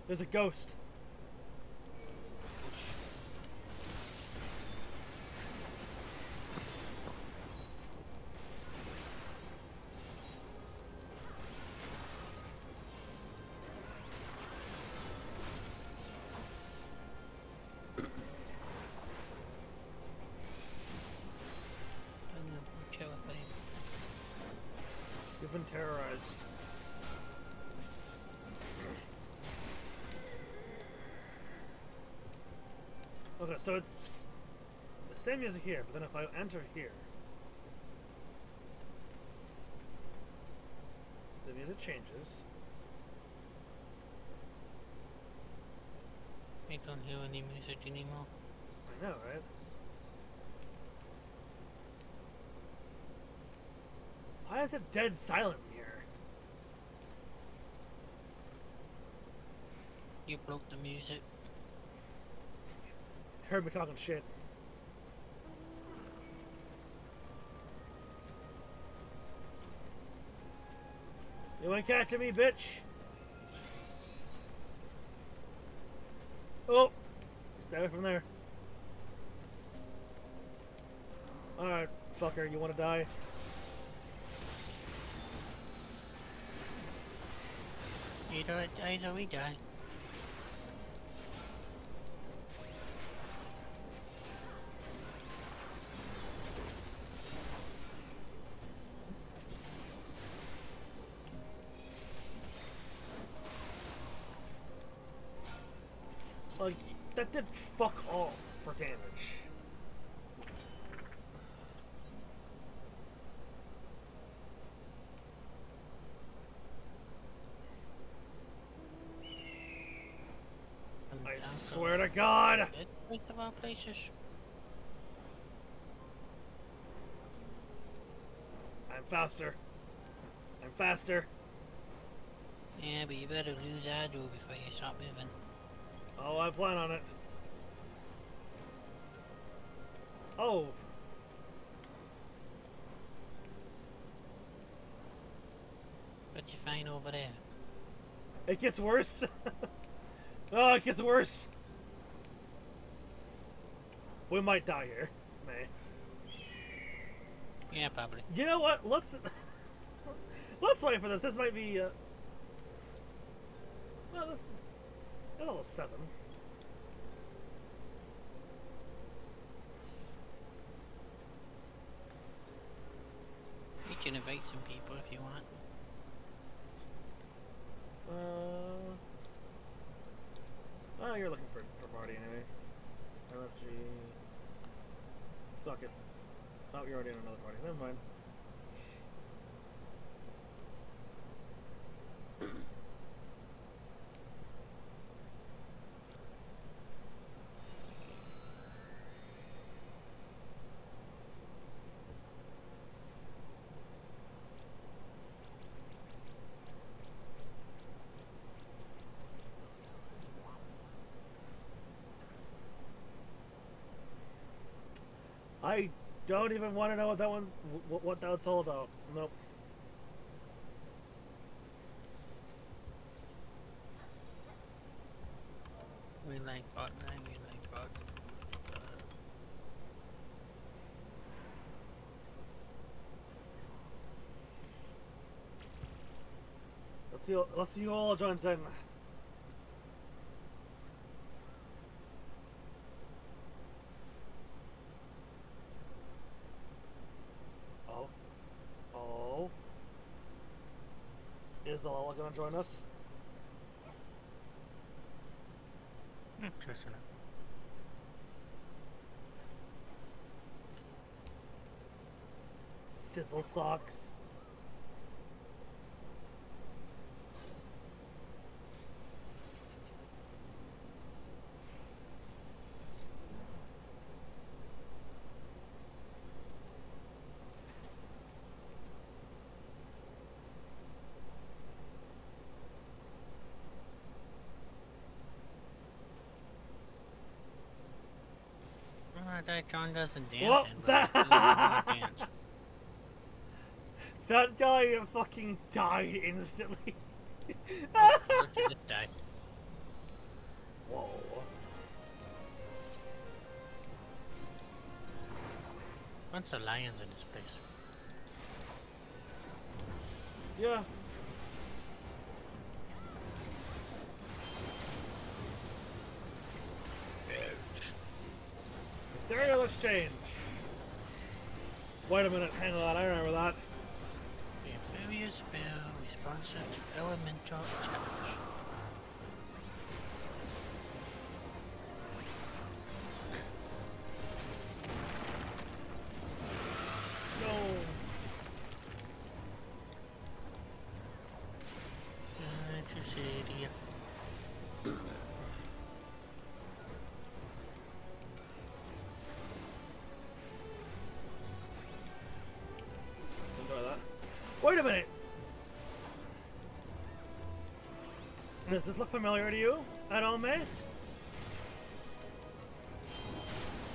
There's a ghost. You've been terrorized. Okay, so it's the same music here, but then if I enter here, the music changes. I don't hear any music anymore. I know, right? Why is it dead silent in here? You broke the music. Heard me talking shit. You ain't catching me, bitch. Oh, stay away from there. Alright, fucker, you wanna die? Either it dies or we die. Like, that did fuck all for damage. I swear to God! Think of our places. I'm faster. I'm faster. Yeah, but you better lose Adro before you stop moving. Oh, I plan on it. Oh. What you find over there? It gets worse. Oh, it gets worse. We might die here. May. Yeah, probably. You know what? Let's wait for this. This might be well, this is level 7. You can invite some people if you want. Oh, you're looking for party anyway. LFG. Suck it. Oh, you're already in another party. Never mind. I don't even want to know what that one, what that's all about. Nope. We like Fortnite, we like Fortnite. Let's see who all joins in. Oh. Is the Lala gonna join us? Close enough. Sizzle socks. Not that John doesn't dance, What? but he doesn't dance. That guy fucking died instantly. Oh, look at this guy. Whoa. Bunch of lions in this place. Yeah. Material exchange. Wait a minute, hang on, I remember that. The amphibious spell responsive to elemental challenge. No. Electricity. Enjoy that. Wait a minute! Does this look familiar to you at all, May?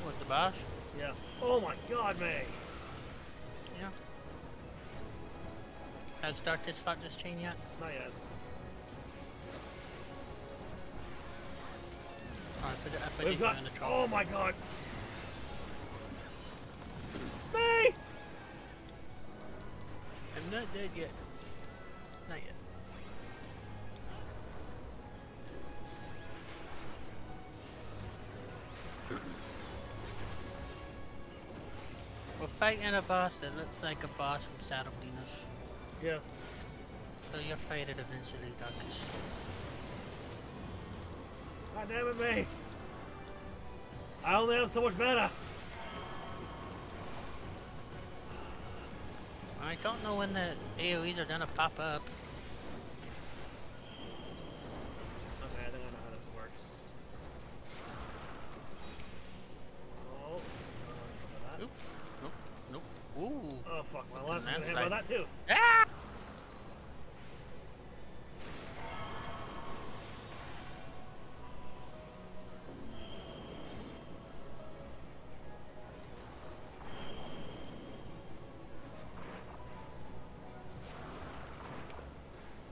What, the boss? Yeah. Oh my god, May! Yeah. Has Darkest fought this chain yet? Not yet. Oh, I put We've it got. in the troll. Oh my god! May! I'm not dead yet. Not yet. We're fighting a boss that looks like a boss from Shadowliness. Yeah. So you'll fight it eventually, Darkest. God damn it, May! I only have so much mana! I don't know when the AoEs are gonna pop up. Okay, I think I know how this works. Oh. Nope. Nope. Nope. Ooh. Oh fuck, my left That's hit by that too. Ah!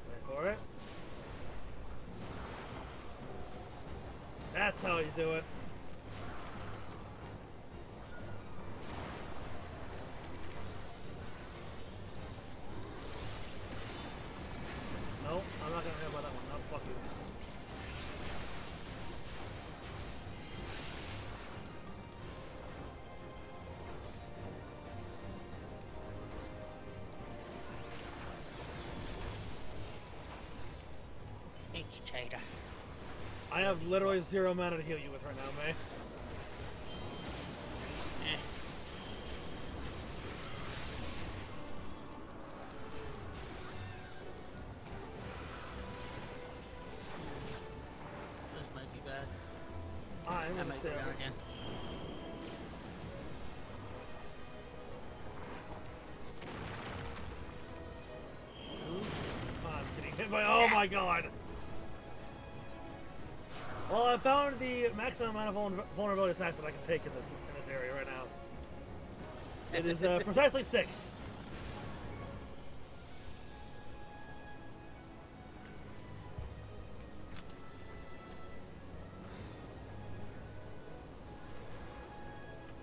Wait for it. That's how you do it. No, I'm not gonna hit by that one. No, fuck you. Thank you, Jada. I have literally 0 mana to heal you with right now, May. Eh. This might be bad. I'm I gonna might stay go down over. again. I'm getting hit by. Oh my god! Well, I found the maximum amount of vulnerability attacks that I can take in this area right now. It is precisely 6.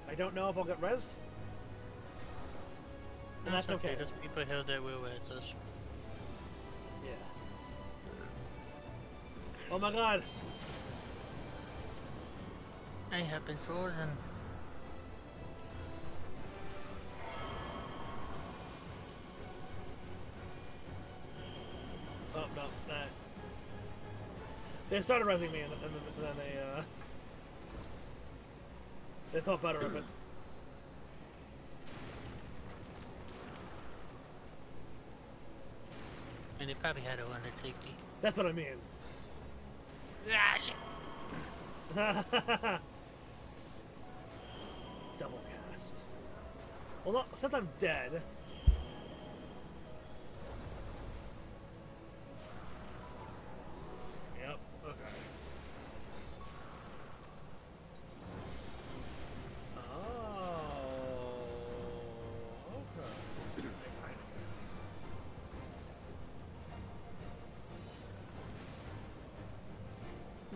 I don't know if I'll get rezzed. And that's okay. There's people here that will res us. Yeah. Oh my god! I have been chosen. Oh no, nah. They started rezzing me and then they thought better of it. And they probably had to run at safety. That's what I mean. Ah, shit. Double cast. Well, no, since I'm dead. Yep. Okay.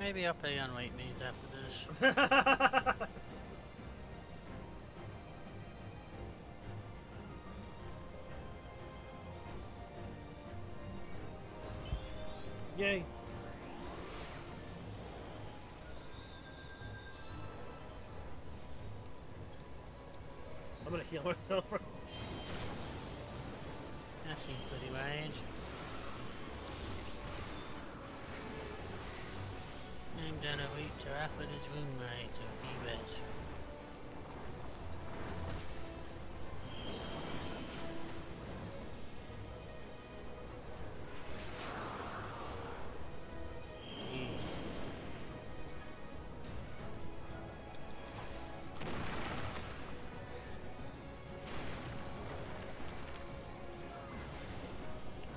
Maybe I'll play on white maids after this. Yay. I'm gonna heal myself for That seems pretty wise. I'm gonna wait till after this room night to be rich.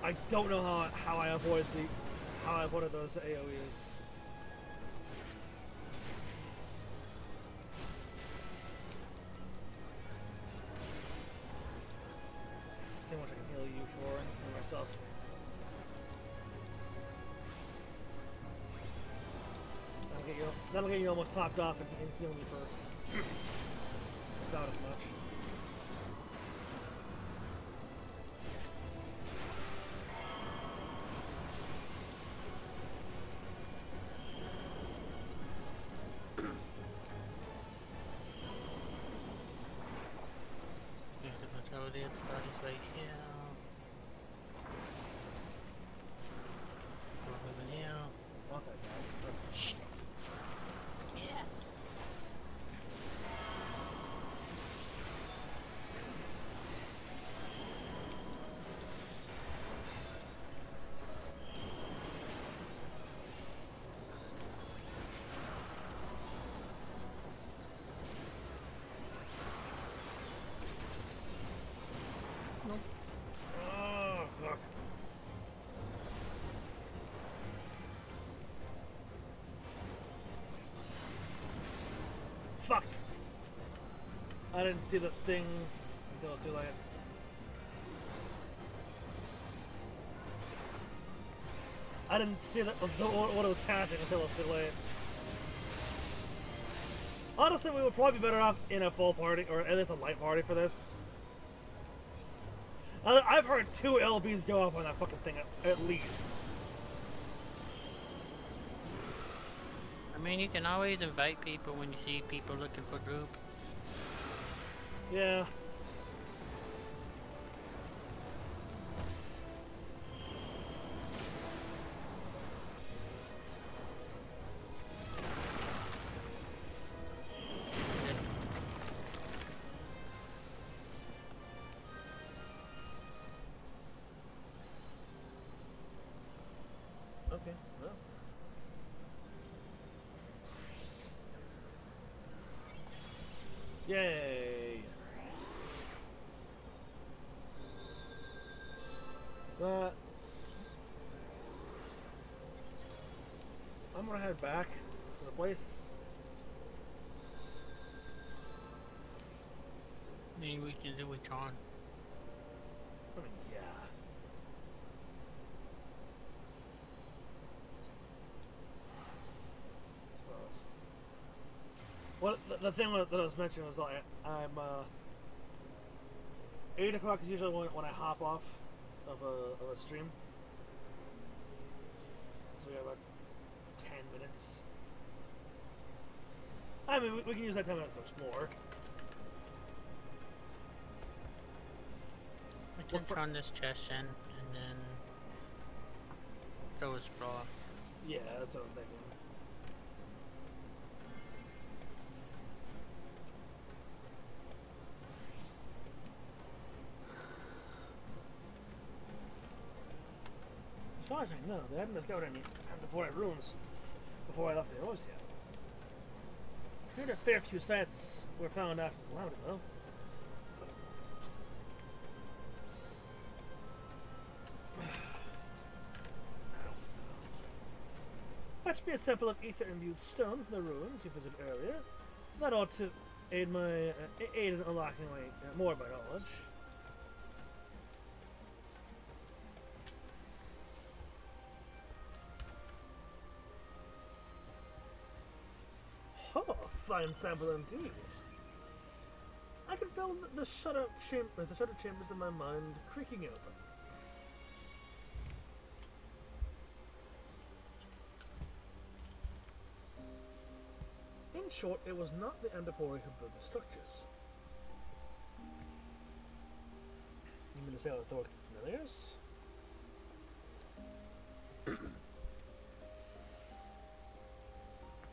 I don't know how I avoided those AoEs. See how much I can heal you for and myself. That'll get you almost topped off and heal me for about as much. Oh, fuck. Fuck! I didn't see the thing until it was too late. I didn't see what it was catching until it was too late. Honestly, we would probably be better off in a full party, or at least a light party for this. I've heard 2 LBs go off on that fucking thing at least. I mean, you can always invite people when you see people looking for group. Yeah. Okay, well. Yay! I'm gonna head back to the place. Maybe we can do it, John. I mean, yeah. Well, the thing that I was mentioning was like I'm 8 o'clock is usually when I hop off of a stream. So we have about 10 minutes. I mean, we can use that 10 minutes to explore. I can turn this chest in and then throw a straw. Yeah, that's what I'm thinking. As far as I know, they haven't discovered any important ruins before I left the Oz yet. I heard a fair few sites were found after the Calamity, though. Fetch me a sample of ether-imbued stone from the ruins you visit earlier. That ought to aid in unlocking more of my knowledge. fine sample indeed. I can feel the shutter chambers in my mind creaking open. In short, it was not the Andapori who built the structures. You mean to say I was talking to familiars?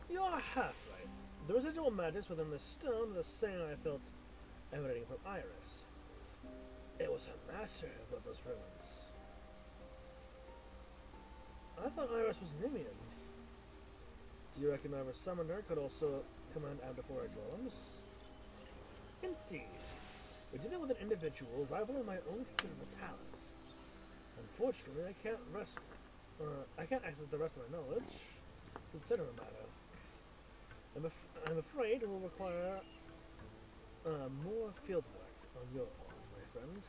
You are half right. The residual magic within the stone is the same I felt emanating from Iris. It was her master who built those ruins. I thought Iris was Nimian. Do you reckon whoever summoned her could also command Andapori golems? Indeed. We're dealing with an individual rivaling my own considerable talents. Unfortunately, I can't access the rest of my knowledge. Consider a matter. I'm afraid it will require more field work on your part, my friend.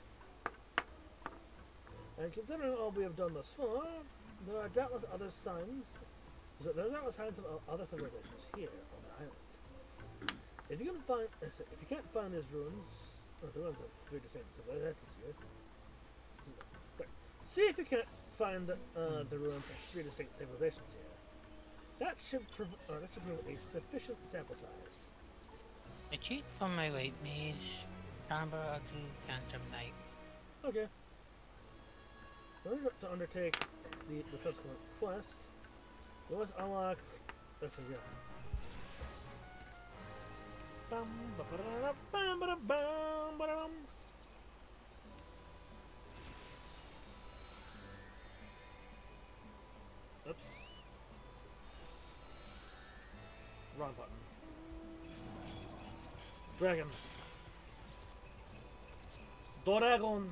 And considering all we have done thus far, there are doubtless other signs. There are doubtless signs of other civilizations here on the island. If you can't find these ruins, or the ruins of three distinct civilizations here, see if you can't find the ruins of three distinct civilizations here. That should prove a sufficient sample size. A cheat for my weight mage, Chamber Ugly Phantom Knight. Okay. In order to undertake the subsequent quest, you must unlock. Let's see, yeah. Bum, ba, ba, da, bum, ba, da, bum, ba, da, bum. Oops. Wrong button. Dragon. Dragon.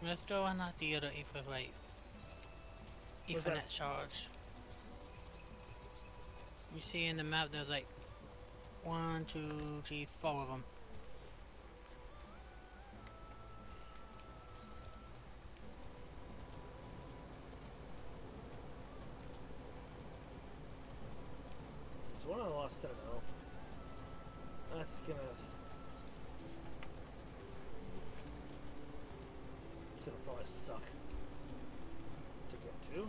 Let's go on that the other Etherlight. Ethernet charge. You see in the map there's like 1, 2, 3, 4 of them. So one of the lost Citadel. That's gonna. It's gonna probably suck to get to.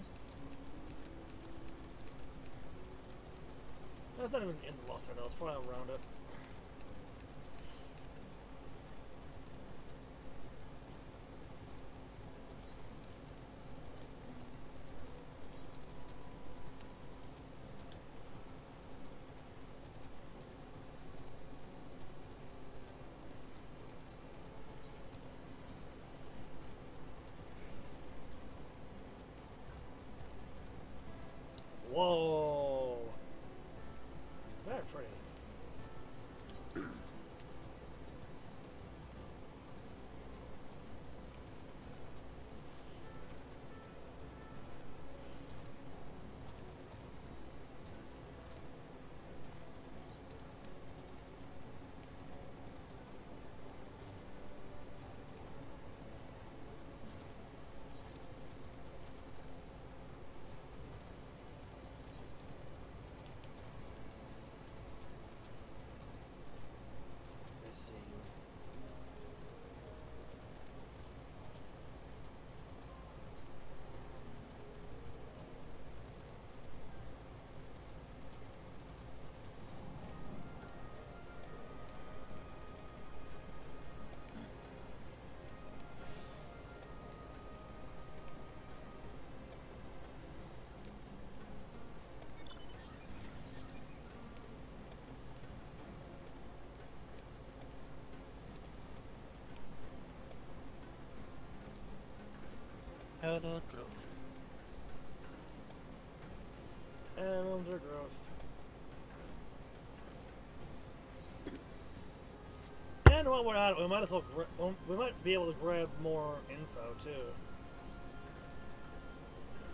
That's not even in the lost Citadel, it's probably around it. Whoa! They're pretty. Elder Grove. Elder Grove. And while we're at it, we might as well we might be able to grab more info too,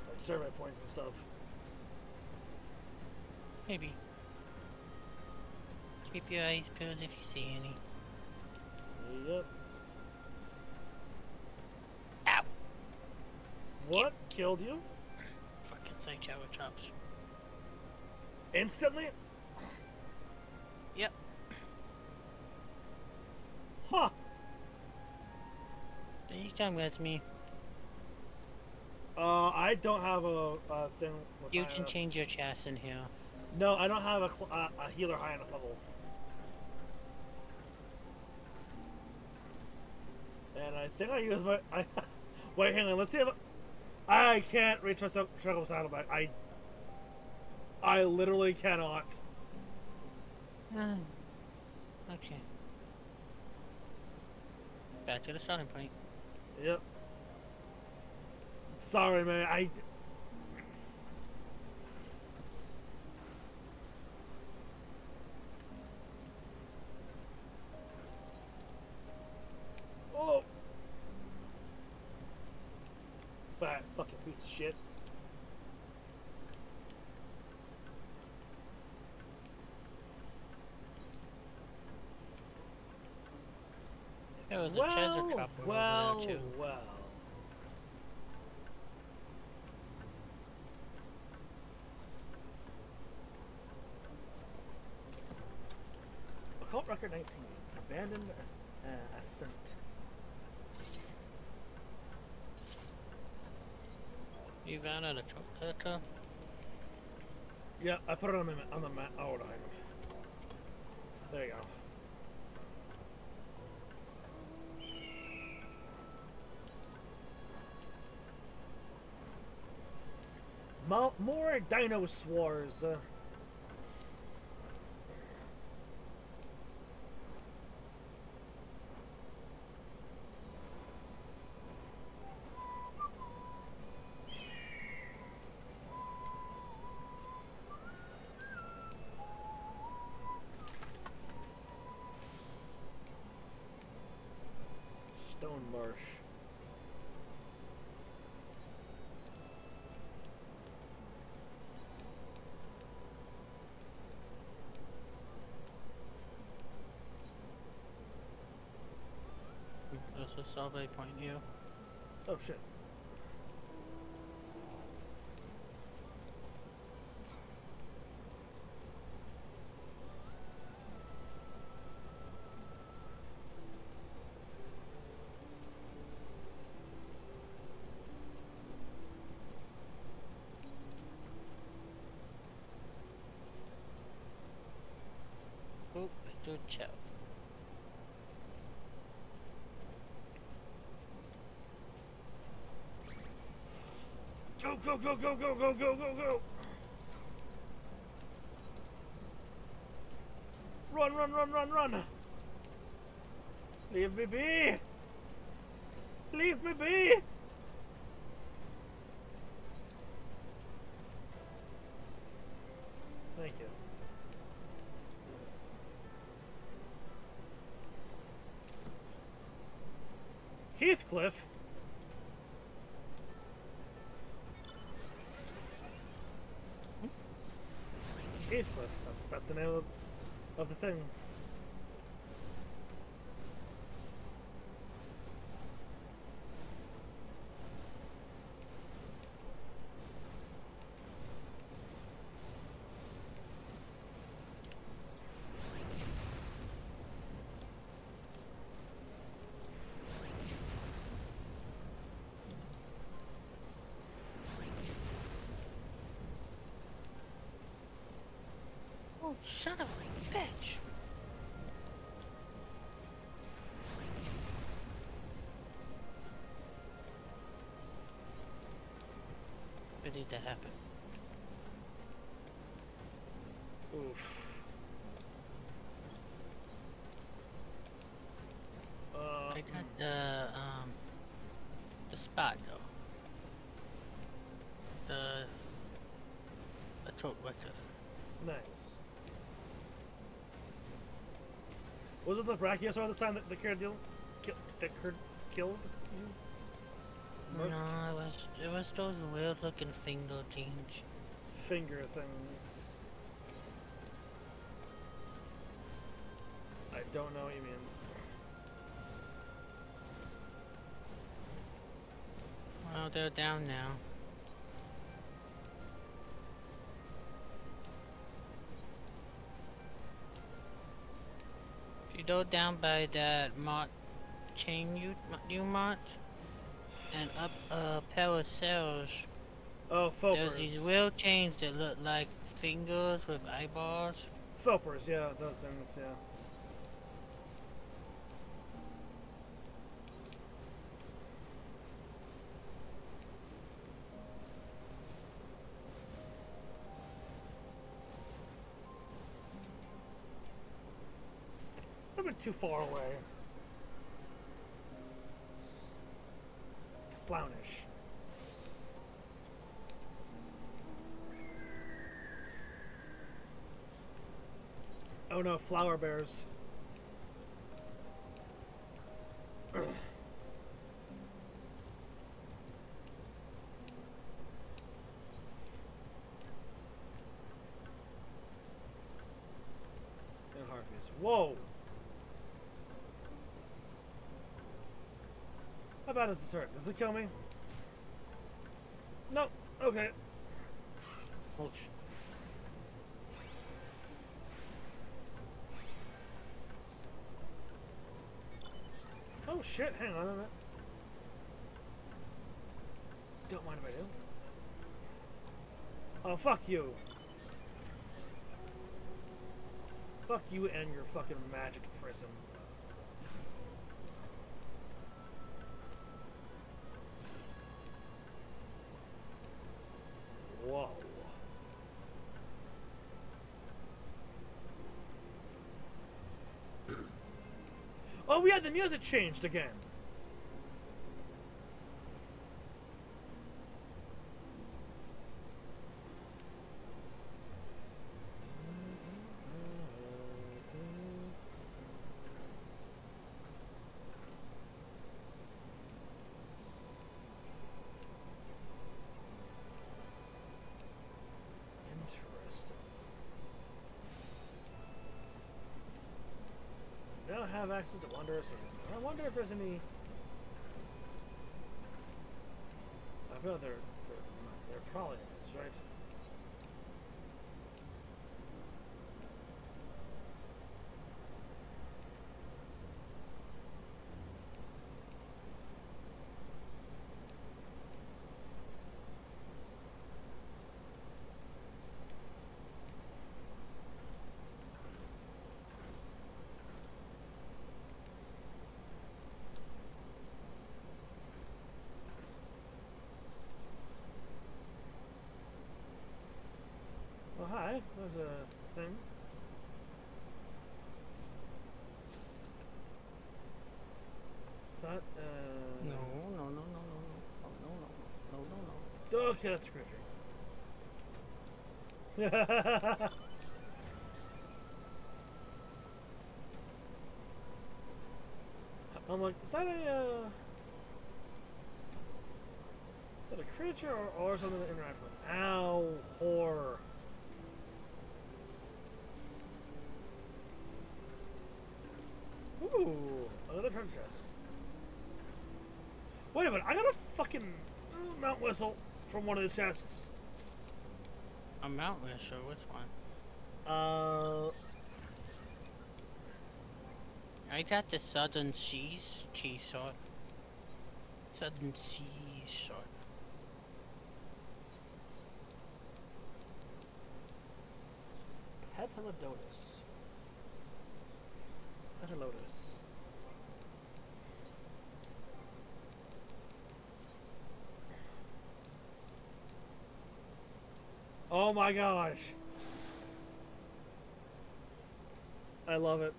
like survey points and stuff. Maybe. Keep your eyes peeled if you see any. Yep. Ow! What killed you? Fucking side tower traps. Instantly? Yep. Huh. Anytime that's me. I don't have a thing. With You high can enough. change your chest in here. No, I don't have a healer high enough level. And I think I use my. Wait, hang on. Let's see if I can't reach my struggle saddlebag. I literally cannot. Okay. Back to the starting point. Yep. Sorry, man. Oh. Fat fucking piece of shit. There was a treasure trap over there too. Well. Occult record 19. Abandoned ascent. You found out a letter? Yeah, I put it on the map. Oh, hang on. There you go. More dinosaurs. Stone Marsh. There's a survey point here. Oh shit. Oh, I do check. Go, go, go, go, go, go, go, go, go! Run, run, run, run, run! Leave me be! Leave me be! Thank you. Heathcliff? Heathcliff, that's the name of the thing. Oh, son of a bitch! What did that happen? Oof. I got the spot though. The tote vector. Nice. Was it the Brachiosaur this time that the Kurd killed you? No, it was those weird looking finger things. Finger things. I don't know what you mean. Well, they're down now. go down by that mart chain you mart, and up a pair of cells, Oh, there's these Fopers. wheel chains that look like fingers with eyeballs. Fopers, yeah, those things, yeah. A bit too far away. Clownish. Oh no, flower bears. And harpies. Whoa! How bad does this hurt? Does it kill me? Nope. Okay. Oh, Oh shit, hang on a minute. Don't mind if I do. Oh, fuck you. Fuck you and your fucking magic prism. Whoa. Oh, yeah, the music changed again. Interesting. Now have access to wondrous hidden. I wonder if there's any. I feel like there probably is, right? Oh, hi. There's a thing. Is that, no, no, no, no, no, no, no, no, no, no, no. Okay, that's creepy. I'm like, is that a creature or something to interact with? Ow, horror. Ooh, another treasure chest. Wait a minute, I got a fucking mount whistle from one of the chests. A mount whistle, which one? I got the Southern Seas key sword. Southern Seas sword. Petalodotus. Petalotus. Oh my gosh. I love it.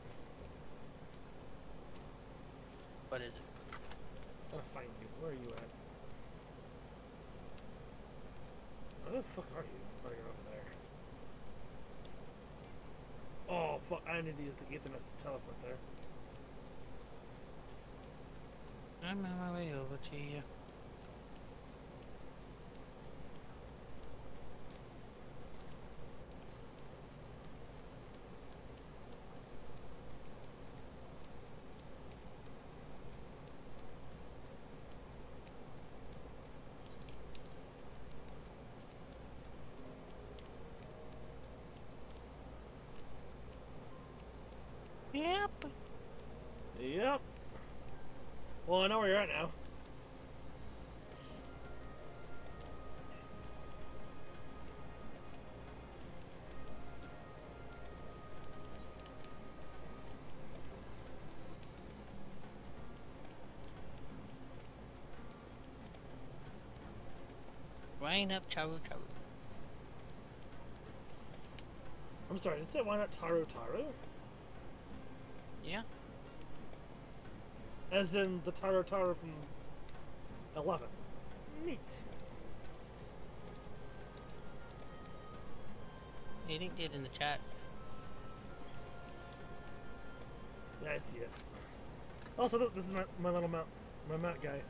What is it? I'll find you. Where are you at? Where the fuck are you? Oh, you're over there. Oh, fuck. I need to use the Ethernet to teleport there. I'm on my way over to you. Yep. Rain up Charu Charu. I'm sorry, did you say why not Taru Taru? Yeah? As in the Taru Taru from 11. Neat. He linked it in the chat. Yeah, I see it. Also, this is my little mount, my mount guy.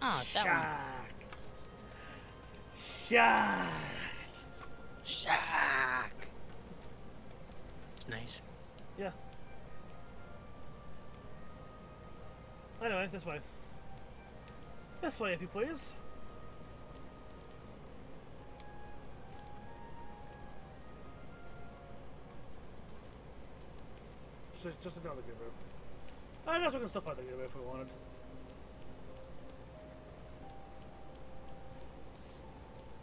Ah, that Shack! one. Shack! It's nice. Yeah. Anyway, this way. This way, if you please. Just another good route. I guess we can still find the good way if we wanted.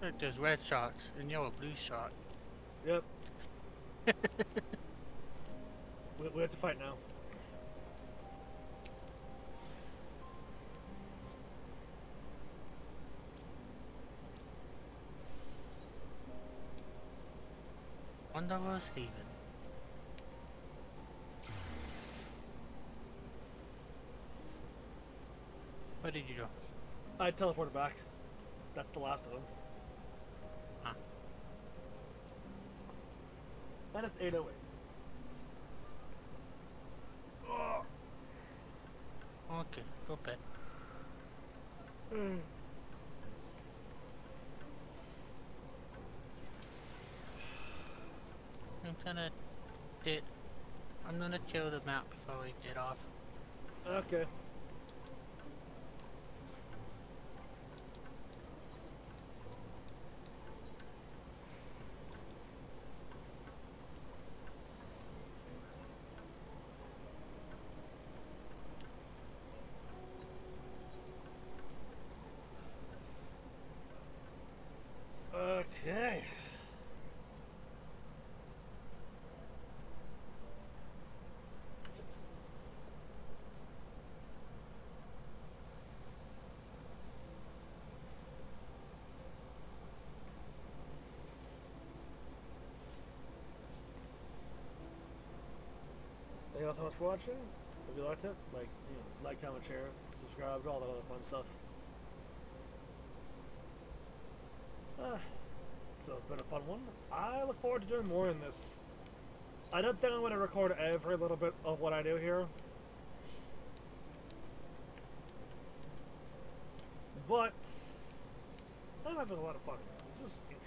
Look, there's red shots and yellow blue shot. Yep. we have to fight now. Wanderer's Haven. What did you do? I teleported back. That's the last of them. Huh. And it's 8:08. Oh. Okay, go bed. I'm gonna chill the map before we get off. Okay. Okay. Thank you all so much for watching. If you liked it, like, comment, share, subscribe, all that other fun stuff. So it's been a fun one. I look forward to doing more in this. I don't think I'm going to record every little bit of what I do here. But I'm having a lot of fun. This is interesting.